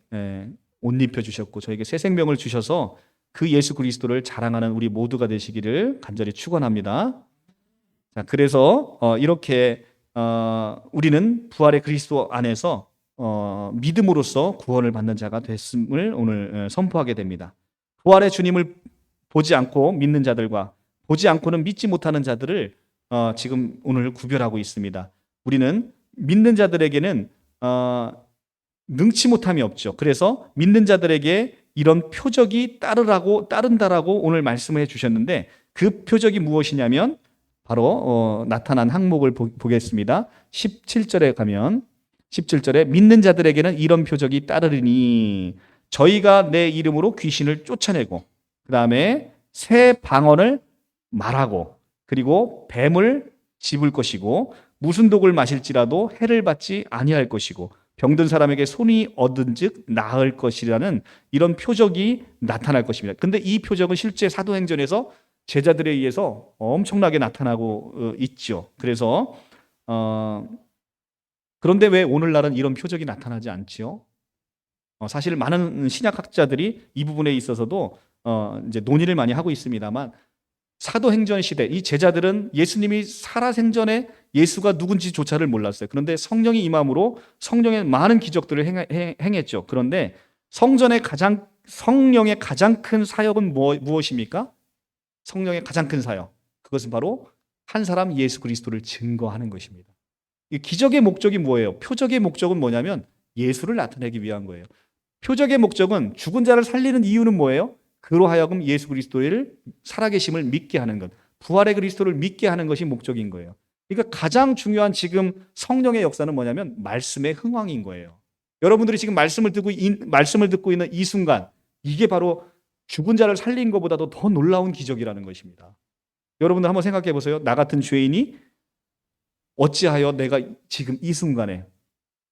옷 입혀주셨고 저에게 새 생명을 주셔서 그 예수 그리스도를 자랑하는 우리 모두가 되시기를 간절히 축원합니다. 자, 그래서 이렇게 우리는 부활의 그리스도 안에서 믿음으로써 구원을 받는 자가 됐음을 오늘 선포하게 됩니다. 부활의 주님을 보지 않고 믿는 자들과 보지 않고는 믿지 못하는 자들을 지금 오늘 구별하고 있습니다. 우리는 믿는 자들에게는 능치 못함이 없죠. 그래서 믿는 자들에게 이런 표적이 따른다라고 오늘 말씀을 해주셨는데 그 표적이 무엇이냐면 바로 나타난 항목을 보겠습니다. 17절에 가면 17절에 믿는 자들에게는 이런 표적이 따르리니 저희가 내 이름으로 귀신을 쫓아내고 그 다음에 새 방언을 말하고 그리고 뱀을 집을 것이고 무슨 독을 마실지라도 해를 받지 아니할 것이고 병든 사람에게 손이 얻은즉 나을 것이라는 이런 표적이 나타날 것입니다. 그런데 이 표적은 실제 사도행전에서 제자들에 의해서 엄청나게 나타나고 있죠. 그래서 그런데 왜 오늘날은 이런 표적이 나타나지 않지요? 사실 많은 신약학자들이 이 부분에 있어서도 이제 논의를 많이 하고 있습니다만 사도행전 시대 이 제자들은 예수님이 살아생전에 예수가 누군지조차를 몰랐어요. 그런데 성령이 임함으로 성령의 많은 기적들을 행했죠. 그런데 성령의 가장 큰 사역은 무엇입니까? 성령의 가장 큰 사역. 그것은 바로 한 사람 예수 그리스도를 증거하는 것입니다. 이 기적의 목적이 뭐예요? 표적의 목적은 뭐냐면 예수를 나타내기 위한 거예요. 표적의 목적은 죽은 자를 살리는 이유는 뭐예요? 그로 하여금 예수 그리스도를 살아계심을 믿게 하는 것. 부활의 그리스도를 믿게 하는 것이 목적인 거예요. 그러니까 가장 중요한 지금 성령의 역사는 뭐냐면 말씀의 흥왕인 거예요. 여러분들이 지금 말씀을 듣고 있는 이 순간 이게 바로 죽은 자를 살린 것보다도 더 놀라운 기적이라는 것입니다. 여러분들 한번 생각해 보세요. 나 같은 죄인이 어찌하여 내가 지금 이 순간에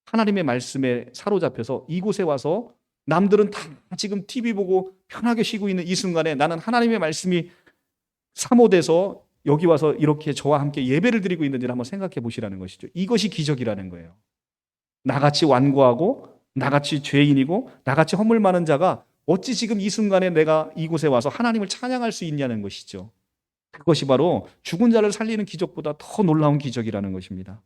하나님의 말씀에 사로잡혀서 이곳에 와서 남들은 다 지금 TV 보고 편하게 쉬고 있는 이 순간에 나는 하나님의 말씀이 사모돼서 여기 와서 이렇게 저와 함께 예배를 드리고 있는지를 한번 생각해 보시라는 것이죠. 이것이 기적이라는 거예요. 나같이 완고하고 나같이 죄인이고 나같이 허물 많은 자가 어찌 지금 이 순간에 내가 이곳에 와서 하나님을 찬양할 수 있냐는 것이죠. 그것이 바로 죽은 자를 살리는 기적보다 더 놀라운 기적이라는 것입니다.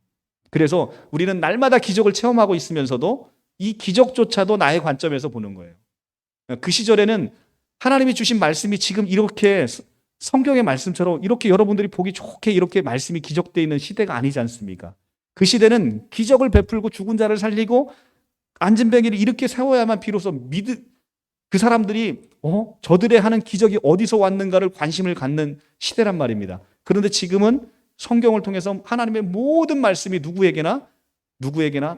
그래서 우리는 날마다 기적을 체험하고 있으면서도 이 기적조차도 나의 관점에서 보는 거예요. 그 시절에는 하나님이 주신 말씀이 지금 이렇게 성경의 말씀처럼 이렇게 여러분들이 보기 좋게 이렇게 말씀이 기적되어 있는 시대가 아니지 않습니까? 그 시대는 기적을 베풀고 죽은 자를 살리고 안진뱅이를 이렇게 세워야만 비로소 그 사람들이 저들의 하는 기적이 어디서 왔는가를 관심을 갖는 시대란 말입니다. 그런데 지금은 성경을 통해서 하나님의 모든 말씀이 누구에게나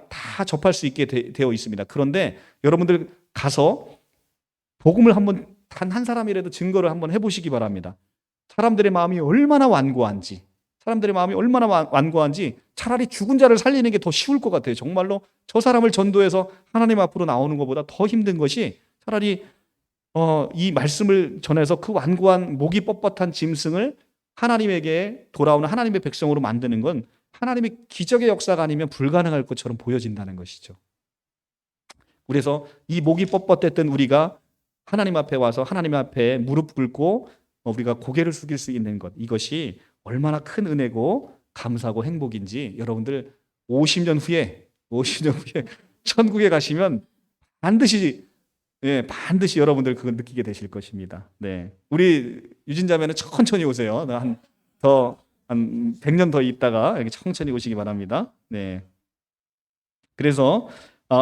다 접할 수 있게 되어 있습니다. 그런데 여러분들 가서 복음을 한번 단 한 사람이라도 증거를 한번 해보시기 바랍니다. 사람들의 마음이 얼마나 완고한지, 차라리 죽은 자를 살리는 게 더 쉬울 것 같아요. 정말로 저 사람을 전도해서 하나님 앞으로 나오는 것보다 더 힘든 것이 차라리 이 말씀을 전해서 그 완고한 목이 뻣뻣한 짐승을 하나님에게 돌아오는 하나님의 백성으로 만드는 건 하나님의 기적의 역사가 아니면 불가능할 것처럼 보여진다는 것이죠. 그래서 이 목이 뻣뻣했던 우리가 하나님 앞에 와서 하나님 앞에 무릎 꿇고 우리가 고개를 숙일 수 있는 것, 이것이 얼마나 큰 은혜고 감사하고 행복인지 여러분들 50년 후에 천국에 가시면 반드시 여러분들 그거 느끼게 되실 것입니다. 네. 우리 유진자매는 천천히 오세요. 한 100년 더 있다가 여기 천천히 오시기 바랍니다. 네. 그래서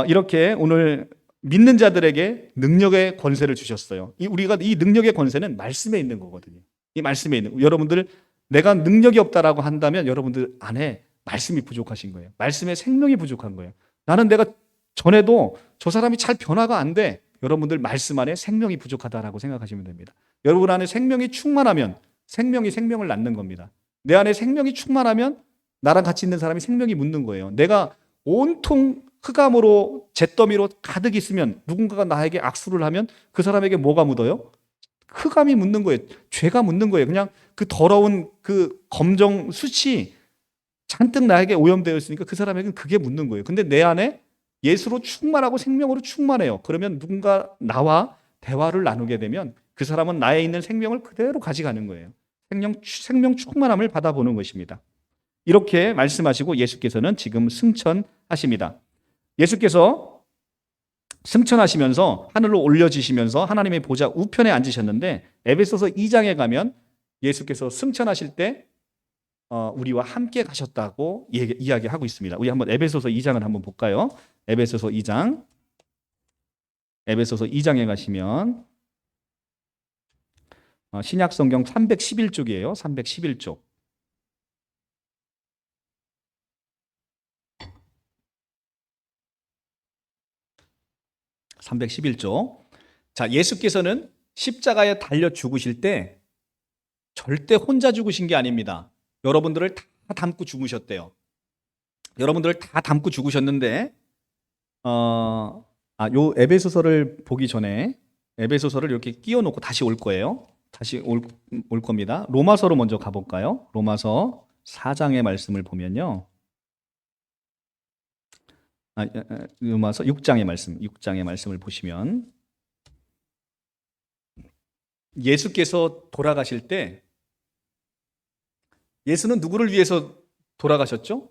이렇게 오늘 믿는 자들에게 능력의 권세를 주셨어요. 우리가 이 능력의 권세는 말씀에 있는 거거든요. 이 말씀에 있는, 여러분들 내가 능력이 없다라고 한다면 여러분들 안에 말씀이 부족하신 거예요. 말씀에 생명이 부족한 거예요. 나는 내가 전에도 저 사람이 잘 변화가 안 돼. 여러분들 말씀 안에 생명이 부족하다라고 생각하시면 됩니다. 여러분 안에 생명이 충만하면 생명이 생명을 낳는 겁니다. 내 안에 생명이 충만하면 나랑 같이 있는 사람이 생명이 묻는 거예요. 내가 온통 흑암으로 잿더미로 가득 있으면 누군가가 나에게 악수를 하면 그 사람에게 뭐가 묻어요? 흑암이 묻는 거예요. 죄가 묻는 거예요. 그냥 그 더러운 그 검정 숯이 잔뜩 나에게 오염되어 있으니까 그 사람에게는 그게 묻는 거예요. 근데 내 안에 예수로 충만하고 생명으로 충만해요. 그러면 누군가 나와 대화를 나누게 되면 그 사람은 나에 있는 생명을 그대로 가져가는 거예요. 생명 충만함을 받아보는 것입니다. 이렇게 말씀하시고 예수께서는 지금 승천하십니다. 예수께서 승천하시면서 하늘로 올려지시면서 하나님의 보좌 우편에 앉으셨는데 에베소서 2장에 가면 예수께서 승천하실 때 우리와 함께 가셨다고 이야기하고 있습니다. 우리 한번 에베소서 2장을 한번 볼까요? 에베소서 2장에 가시면 신약 성경 311쪽이에요. 311쪽. 311쪽. 자, 예수께서는 십자가에 달려 죽으실 때 절대 혼자 죽으신 게 아닙니다. 여러분들을 다 담고 죽으셨대요. 여러분들을 다 담고 죽으셨는데 요 에베소서를 보기 전에 에베소서를 이렇게 끼워놓고 다시 올 거예요. 다시 올 겁니다. 로마서로 먼저 가볼까요? 로마서 4장의 말씀을 보면요. 로마서 6장의 말씀을 보시면 예수께서 돌아가실 때 예수는 누구를 위해서 돌아가셨죠?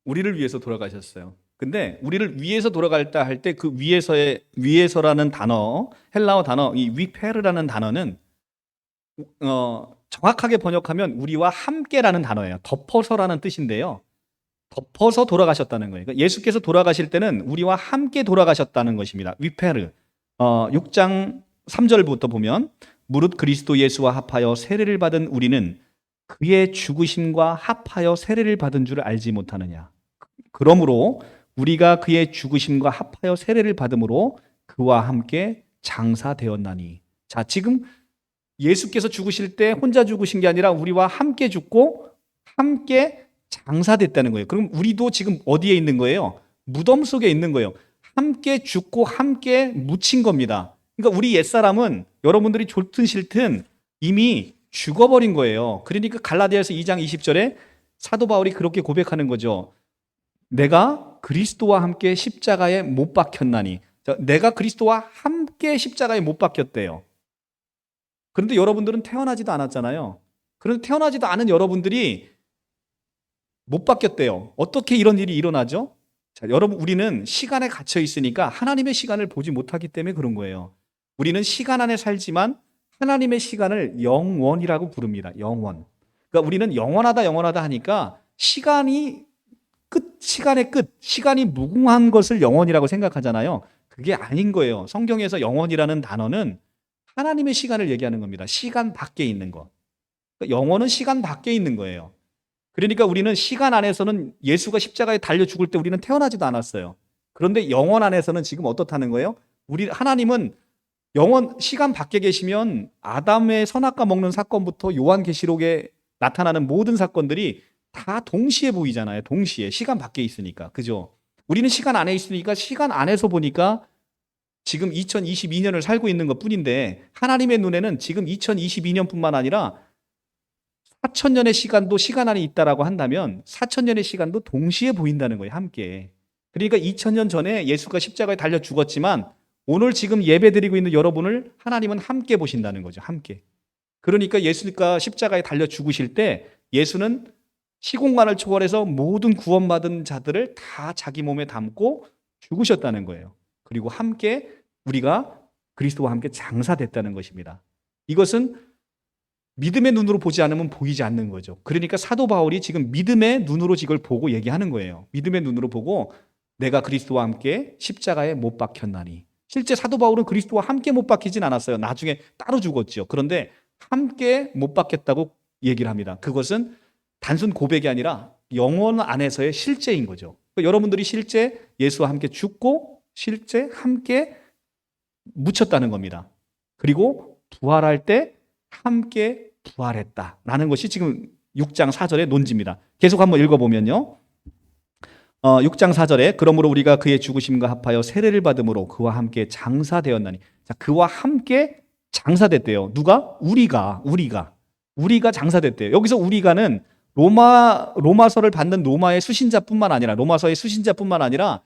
우리를 위해서 돌아가셨어요. 근데 우리를 위해서 돌아갈다 할 때 그 위해서라는 단어, 헬라어 단어, 이 위페르라는 단어는 정확하게 번역하면 우리와 함께라는 단어예요. 덮어서라는 뜻인데요. 덮어서 돌아가셨다는 거예요. 그러니까 예수께서 돌아가실 때는 우리와 함께 돌아가셨다는 것입니다. 위페르. 6장 3절부터 보면 무릇 그리스도 예수와 합하여 세례를 받은 우리는 그의 죽으심과 합하여 세례를 받은 줄 알지 못하느냐. 그러므로 우리가 그의 죽으심과 합하여 세례를 받음으로 그와 함께 장사되었나니. 자, 지금 예수께서 죽으실 때 혼자 죽으신 게 아니라 우리와 함께 죽고 함께 장사됐다는 거예요. 그럼 우리도 지금 어디에 있는 거예요? 무덤 속에 있는 거예요. 함께 죽고 함께 묻힌 겁니다. 그러니까 우리 옛사람은 여러분들이 좋든 싫든 이미 죽어버린 거예요. 그러니까 갈라디아서 2장 20절에 사도 바울이 그렇게 고백하는 거죠. 내가 그리스도와 함께 십자가에 못 박혔나니. 내가 그리스도와 함께 십자가에 못 박혔대요. 그런데 여러분들은 태어나지도 않았잖아요. 그런데 태어나지도 않은 여러분들이 못 박혔대요. 어떻게 이런 일이 일어나죠? 자, 여러분, 우리는 시간에 갇혀 있으니까 하나님의 시간을 보지 못하기 때문에 그런 거예요. 우리는 시간 안에 살지만 하나님의 시간을 영원이라고 부릅니다. 영원. 그러니까 우리는 영원하다 하니까 시간의 끝, 시간이 무궁한 것을 영원이라고 생각하잖아요. 그게 아닌 거예요. 성경에서 영원이라는 단어는 하나님의 시간을 얘기하는 겁니다. 시간 밖에 있는 것. 그러니까 영원은 시간 밖에 있는 거예요. 그러니까 우리는 시간 안에서는 예수가 십자가에 달려 죽을 때 우리는 태어나지도 않았어요. 그런데 영원 안에서는 지금 어떻다는 거예요? 하나님은 시간 밖에 계시면 아담의 선악과 먹는 사건부터 요한계시록에 나타나는 모든 사건들이 다 동시에 보이잖아요. 동시에. 시간 밖에 있으니까. 그죠? 우리는 시간 안에 있으니까 시간 안에서 보니까 지금 2022년을 살고 있는 것 뿐인데 하나님의 눈에는 지금 2022년뿐만 아니라 4천년의 시간도 시간 안에 있다라고 한다면 4천년의 시간도 동시에 보인다는 거예요. 함께. 그러니까 2000년 전에 예수가 십자가에 달려 죽었지만 오늘 지금 예배드리고 있는 여러분을 하나님은 함께 보신다는 거죠. 함께. 그러니까 예수가 십자가에 달려 죽으실 때 예수는 시공간을 초월해서 모든 구원받은 자들을 다 자기 몸에 담고 죽으셨다는 거예요. 그리고 함께 우리가 그리스도와 함께 장사됐다는 것입니다. 이것은 믿음의 눈으로 보지 않으면 보이지 않는 거죠. 그러니까 사도 바울이 지금 믿음의 눈으로 이걸 보고 얘기하는 거예요. 믿음의 눈으로 보고 내가 그리스도와 함께 십자가에 못 박혔나니. 실제 사도 바울은 그리스도와 함께 못 박히진 않았어요. 나중에 따로 죽었죠. 그런데 함께 못 박혔다고 얘기를 합니다. 그것은 단순 고백이 아니라 영혼 안에서의 실제인 거죠. 그러니까 여러분들이 실제 예수와 함께 죽고 실제 함께 묻혔다는 겁니다. 그리고 부활할 때 함께 부활했다라는 것이 지금 6장 4절의 논지입니다. 계속 한번 읽어보면요. 6장 4절에 그러므로 우리가 그의 죽으심과 합하여 세례를 받음으로 그와 함께 장사되었나니. 자, 그와 함께 장사됐대요. 누가? 우리가 장사됐대요. 여기서 우리가는 로마서를 받는 로마의 수신자뿐만 아니라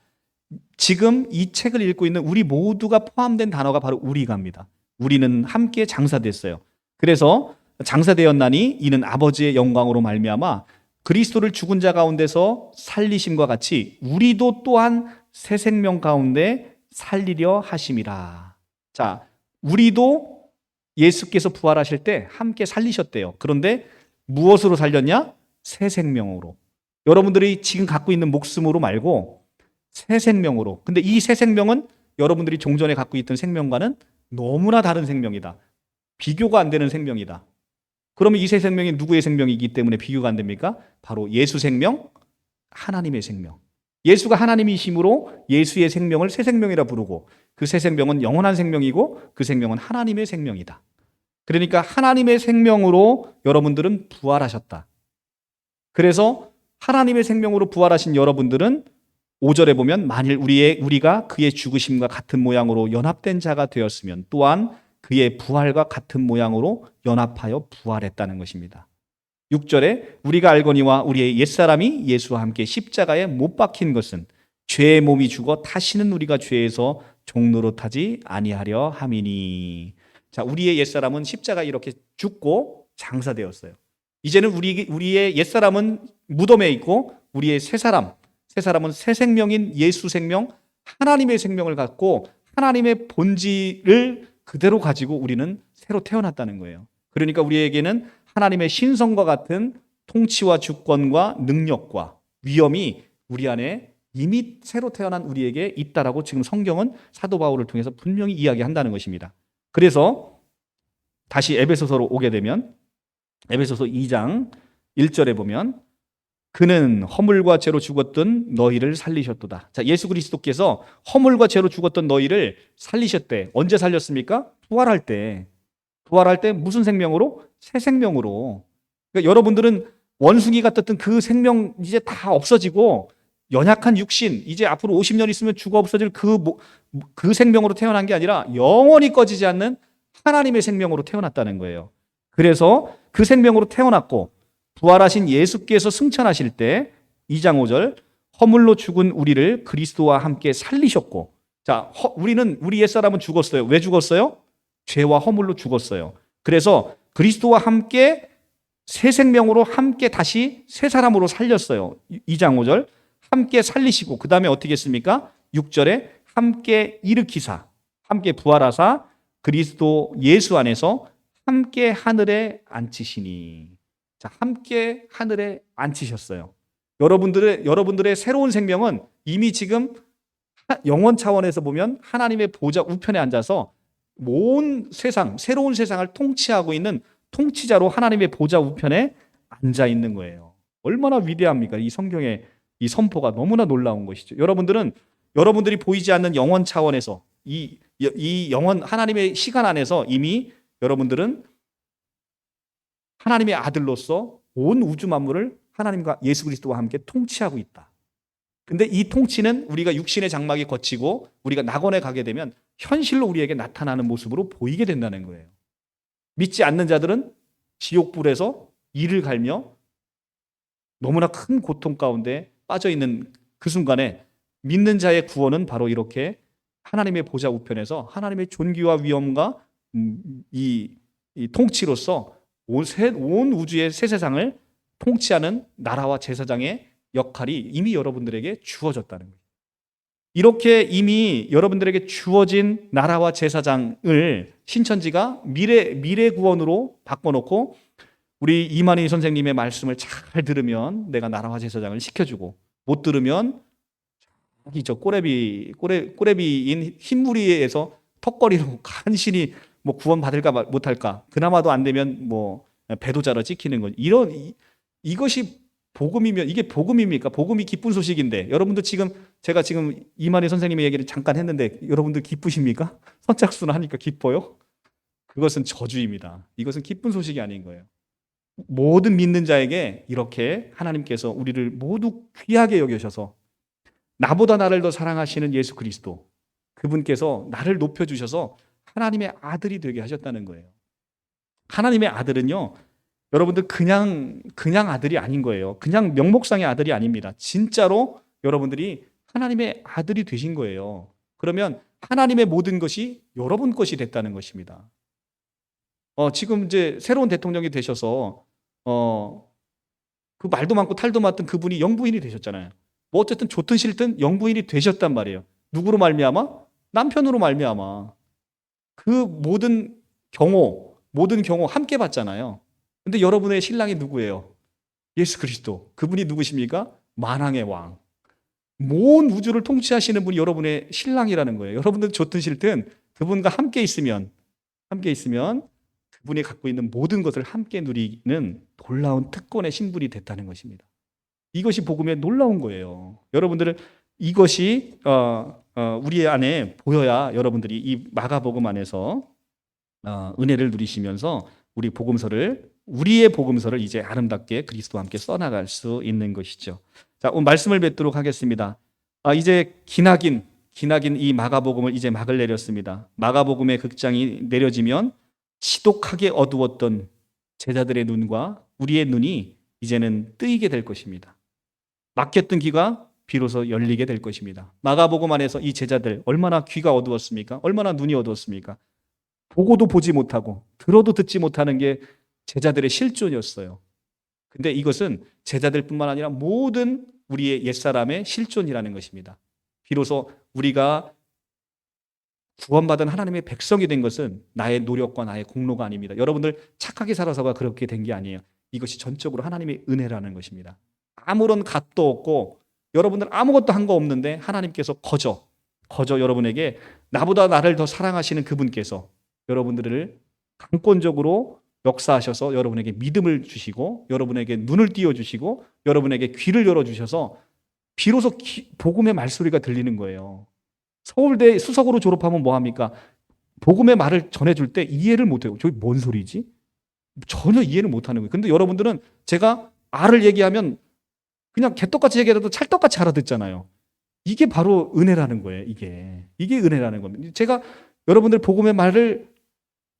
지금 이 책을 읽고 있는 우리 모두가 포함된 단어가 바로 우리가입니다. 우리는 함께 장사됐어요. 그래서 장사되었나니 이는 아버지의 영광으로 말미암아 그리스도를 죽은 자 가운데서 살리심과 같이 우리도 또한 새 생명 가운데 살리려 하심이라. 자, 우리도 예수께서 부활하실 때 함께 살리셨대요. 그런데 무엇으로 살렸냐? 새 생명으로. 여러분들이 지금 갖고 있는 목숨으로 말고 새 생명으로. 근데 이 새 생명은 여러분들이 종전에 갖고 있던 생명과는 너무나 다른 생명이다. 비교가 안 되는 생명이다. 그러면 이 새 생명이 누구의 생명이기 때문에 비교가 안 됩니까? 바로 예수 생명, 하나님의 생명. 예수가 하나님이심으로 예수의 생명을 새 생명이라 부르고 그 새 생명은 영원한 생명이고 그 생명은 하나님의 생명이다. 그러니까 하나님의 생명으로 여러분들은 부활하셨다. 그래서 하나님의 생명으로 부활하신 여러분들은 5절에 보면 만일 우리가 그의 죽으심과 같은 모양으로 연합된 자가 되었으면 또한 그의 부활과 같은 모양으로 연합하여 부활했다는 것입니다. 6절에 우리가 알거니와 우리의 옛사람이 예수와 함께 십자가에 못 박힌 것은 죄의 몸이 죽어 다시는 우리가 죄에서 종노릇하지 아니하려 함이니. 자, 우리의 옛사람은 십자가에 이렇게 죽고 장사되었어요. 이제는 우리의 옛사람은 무덤에 있고 우리의 새사람은 새 생명인 예수 생명, 하나님의 생명을 갖고 하나님의 본질을 그대로 가지고 우리는 새로 태어났다는 거예요. 그러니까 우리에게는 하나님의 신성과 같은 통치와 주권과 능력과 위엄이 우리 안에 이미 새로 태어난 우리에게 있다라고 지금 성경은 사도 바울을 통해서 분명히 이야기한다는 것입니다. 그래서 다시 에베소서로 오게 되면 에베소서 2장 1절에 보면 그는 허물과 죄로 죽었던 너희를 살리셨도다. 자, 예수 그리스도께서 허물과 죄로 죽었던 너희를 살리셨대. 언제 살렸습니까? 부활할 때 무슨 생명으로? 새 생명으로. 그러니까 여러분들은 원숭이가 떴던 그 생명 이제 다 없어지고 연약한 육신 이제 앞으로 50년 있으면 죽어 없어질 그 생명으로 태어난 게 아니라 영원히 꺼지지 않는 하나님의 생명으로 태어났다는 거예요. 그래서 그 생명으로 태어났고 부활하신 예수께서 승천하실 때 2장 5절 허물로 죽은 우리를 그리스도와 함께 살리셨고. 자, 우리 옛사람은 죽었어요. 왜 죽었어요? 죄와 허물로 죽었어요. 그래서 그리스도와 함께 새 생명으로 함께 다시 새 사람으로 살렸어요. 2장 5절 함께 살리시고 그 다음에 어떻게 했습니까? 6절에 함께 일으키사 함께 부활하사 그리스도 예수 안에서 함께 하늘에 앉히시니. 자, 함께 하늘에 앉히셨어요. 여러분들의 새로운 생명은 이미 지금 영원 차원에서 보면 하나님의 보좌 우편에 앉아서 온 세상, 새로운 세상을 통치하고 있는 통치자로 하나님의 보좌 우편에 앉아 있는 거예요. 얼마나 위대합니까? 이 성경의 이 선포가 너무나 놀라운 것이죠. 여러분들이 보이지 않는 영원 차원에서 이 이 영원 하나님의 시간 안에서 이미 여러분들은 하나님의 아들로서 온 우주 만물을 하나님과 예수 그리스도와 함께 통치하고 있다. 근데 이 통치는 우리가 육신의 장막이 거치고 우리가 낙원에 가게 되면 현실로 우리에게 나타나는 모습으로 보이게 된다는 거예요. 믿지 않는 자들은 지옥불에서 이를 갈며 너무나 큰 고통 가운데 빠져 있는 그 순간에 믿는 자의 구원은 바로 이렇게 하나님의 보좌 우편에서 하나님의 존귀와 위엄과 이 통치로서 온 우주의 새 세상을 통치하는 나라와 제사장의 역할이 이미 여러분들에게 주어졌다는 거예요. 이렇게 이미 여러분들에게 주어진 나라와 제사장을 신천지가 미래 구원으로 바꿔놓고 우리 이만희 선생님의 말씀을 잘 들으면 내가 나라와 제사장을 시켜주고 못 들으면 저기 저 꼬레비인 흰무리에서 턱걸이로 간신히 뭐 구원 받을까 못할까 그나마도 안 되면 뭐 배도자로 찍히는 거 이것이 복음이면 이게 복음입니까? 복음이 기쁜 소식인데 여러분들 제가 지금 이만희 선생님의 얘기를 잠깐 했는데 여러분들 기쁘십니까? 선착순 하니까 기뻐요? 그것은 저주입니다. 이것은 기쁜 소식이 아닌 거예요. 모든 믿는 자에게 이렇게 하나님께서 우리를 모두 귀하게 여겨셔서 나보다 나를 더 사랑하시는 예수 그리스도 그분께서 나를 높여주셔서 하나님의 아들이 되게 하셨다는 거예요. 하나님의 아들은요 여러분들 그냥 아들이 아닌 거예요. 그냥 명목상의 아들이 아닙니다. 진짜로 여러분들이 하나님의 아들이 되신 거예요. 그러면 하나님의 모든 것이 여러분 것이 됐다는 것입니다. 지금 이제 새로운 대통령이 되셔서 그 말도 많고 탈도 많던 그분이 영부인이 되셨잖아요. 뭐 어쨌든 좋든 싫든 영부인이 되셨단 말이에요. 누구로 말미암아? 남편으로 말미암아. 그 모든 경호 함께 받잖아요. 근데 여러분의 신랑이 누구예요? 예수 그리스도. 그분이 누구십니까? 만왕의 왕. 모든 우주를 통치하시는 분이 여러분의 신랑이라는 거예요. 여러분들 좋든 싫든 그분과 함께 있으면 그분이 갖고 있는 모든 것을 함께 누리는 놀라운 특권의 신분이 됐다는 것입니다. 이것이 복음의 놀라운 거예요. 여러분들은 이것이 우리 안에 보여야 여러분들이 이 마가복음 안에서 은혜를 누리시면서 우리의 복음서를 이제 아름답게 그리스도와 함께 써나갈 수 있는 것이죠. 자, 오늘 말씀을 뵙도록 하겠습니다. 이제 기나긴 이 마가복음을 이제 막을 내렸습니다. 마가복음의 극장이 내려지면 지독하게 어두웠던 제자들의 눈과 우리의 눈이 이제는 뜨이게 될 것입니다. 막혔던 귀가 비로소 열리게 될 것입니다. 마가복음 안에서 이 제자들 얼마나 귀가 어두웠습니까? 얼마나 눈이 어두웠습니까? 보고도 보지 못하고 들어도 듣지 못하는 게 제자들의 실존이었어요. 근데 이것은 제자들뿐만 아니라 모든 우리의 옛사람의 실존이라는 것입니다. 비로소 우리가 구원받은 하나님의 백성이 된 것은 나의 노력과 나의 공로가 아닙니다. 여러분들 착하게 살아서가 그렇게 된 게 아니에요. 이것이 전적으로 하나님의 은혜라는 것입니다. 아무런 값도 없고 여러분들 아무것도 한 거 없는데 하나님께서 거저 여러분에게 나보다 나를 더 사랑하시는 그분께서 여러분들을 강권적으로 역사하셔서 여러분에게 믿음을 주시고 여러분에게 눈을 띄워주시고 여러분에게 귀를 열어주셔서 비로소 복음의 말소리가 들리는 거예요. 서울대 수석으로 졸업하면 뭐합니까? 복음의 말을 전해줄 때 이해를 못해요. 저게 뭔 소리지? 전혀 이해를 못하는 거예요. 근데 여러분들은 제가 R을 얘기하면 그냥 개떡같이 얘기해도 찰떡같이 알아듣잖아요. 이게 바로 은혜라는 거예요. 이게 은혜라는 겁니다. 제가 여러분들 복음의 말을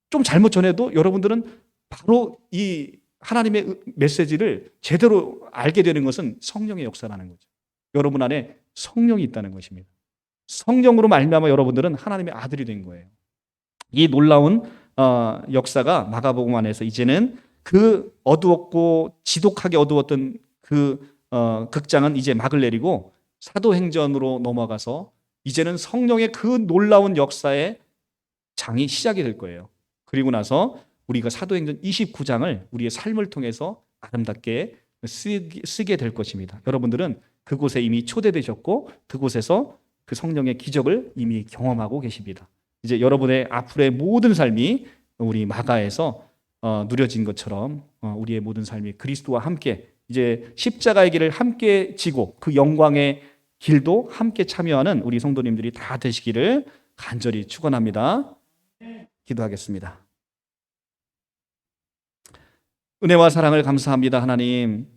좀 잘못 전해도 여러분들은 바로 이 하나님의 메시지를 제대로 알게 되는 것은 성령의 역사라는 거죠. 여러분 안에 성령이 있다는 것입니다. 성령으로 말미암아 여러분들은 하나님의 아들이 된 거예요. 이 놀라운 역사가 마가복음 안에서 이제는 그 어두웠고 지독하게 어두웠던 그 극장은 이제 막을 내리고 사도행전으로 넘어가서 이제는 성령의 그 놀라운 역사의 장이 시작이 될 거예요. 그리고 나서 우리가 사도행전 29장을 우리의 삶을 통해서 아름답게 쓰게 될 것입니다. 여러분들은 그곳에 이미 초대되셨고 그곳에서 그 성령의 기적을 이미 경험하고 계십니다. 이제 여러분의 앞으로의 모든 삶이 우리 마가에서 누려진 것처럼 우리의 모든 삶이 그리스도와 함께 이제 십자가의 길을 함께 지고 그 영광의 길도 함께 참여하는 우리 성도님들이 다 되시기를 간절히 축원합니다. 기도하겠습니다. 은혜와 사랑을 감사합니다. 하나님,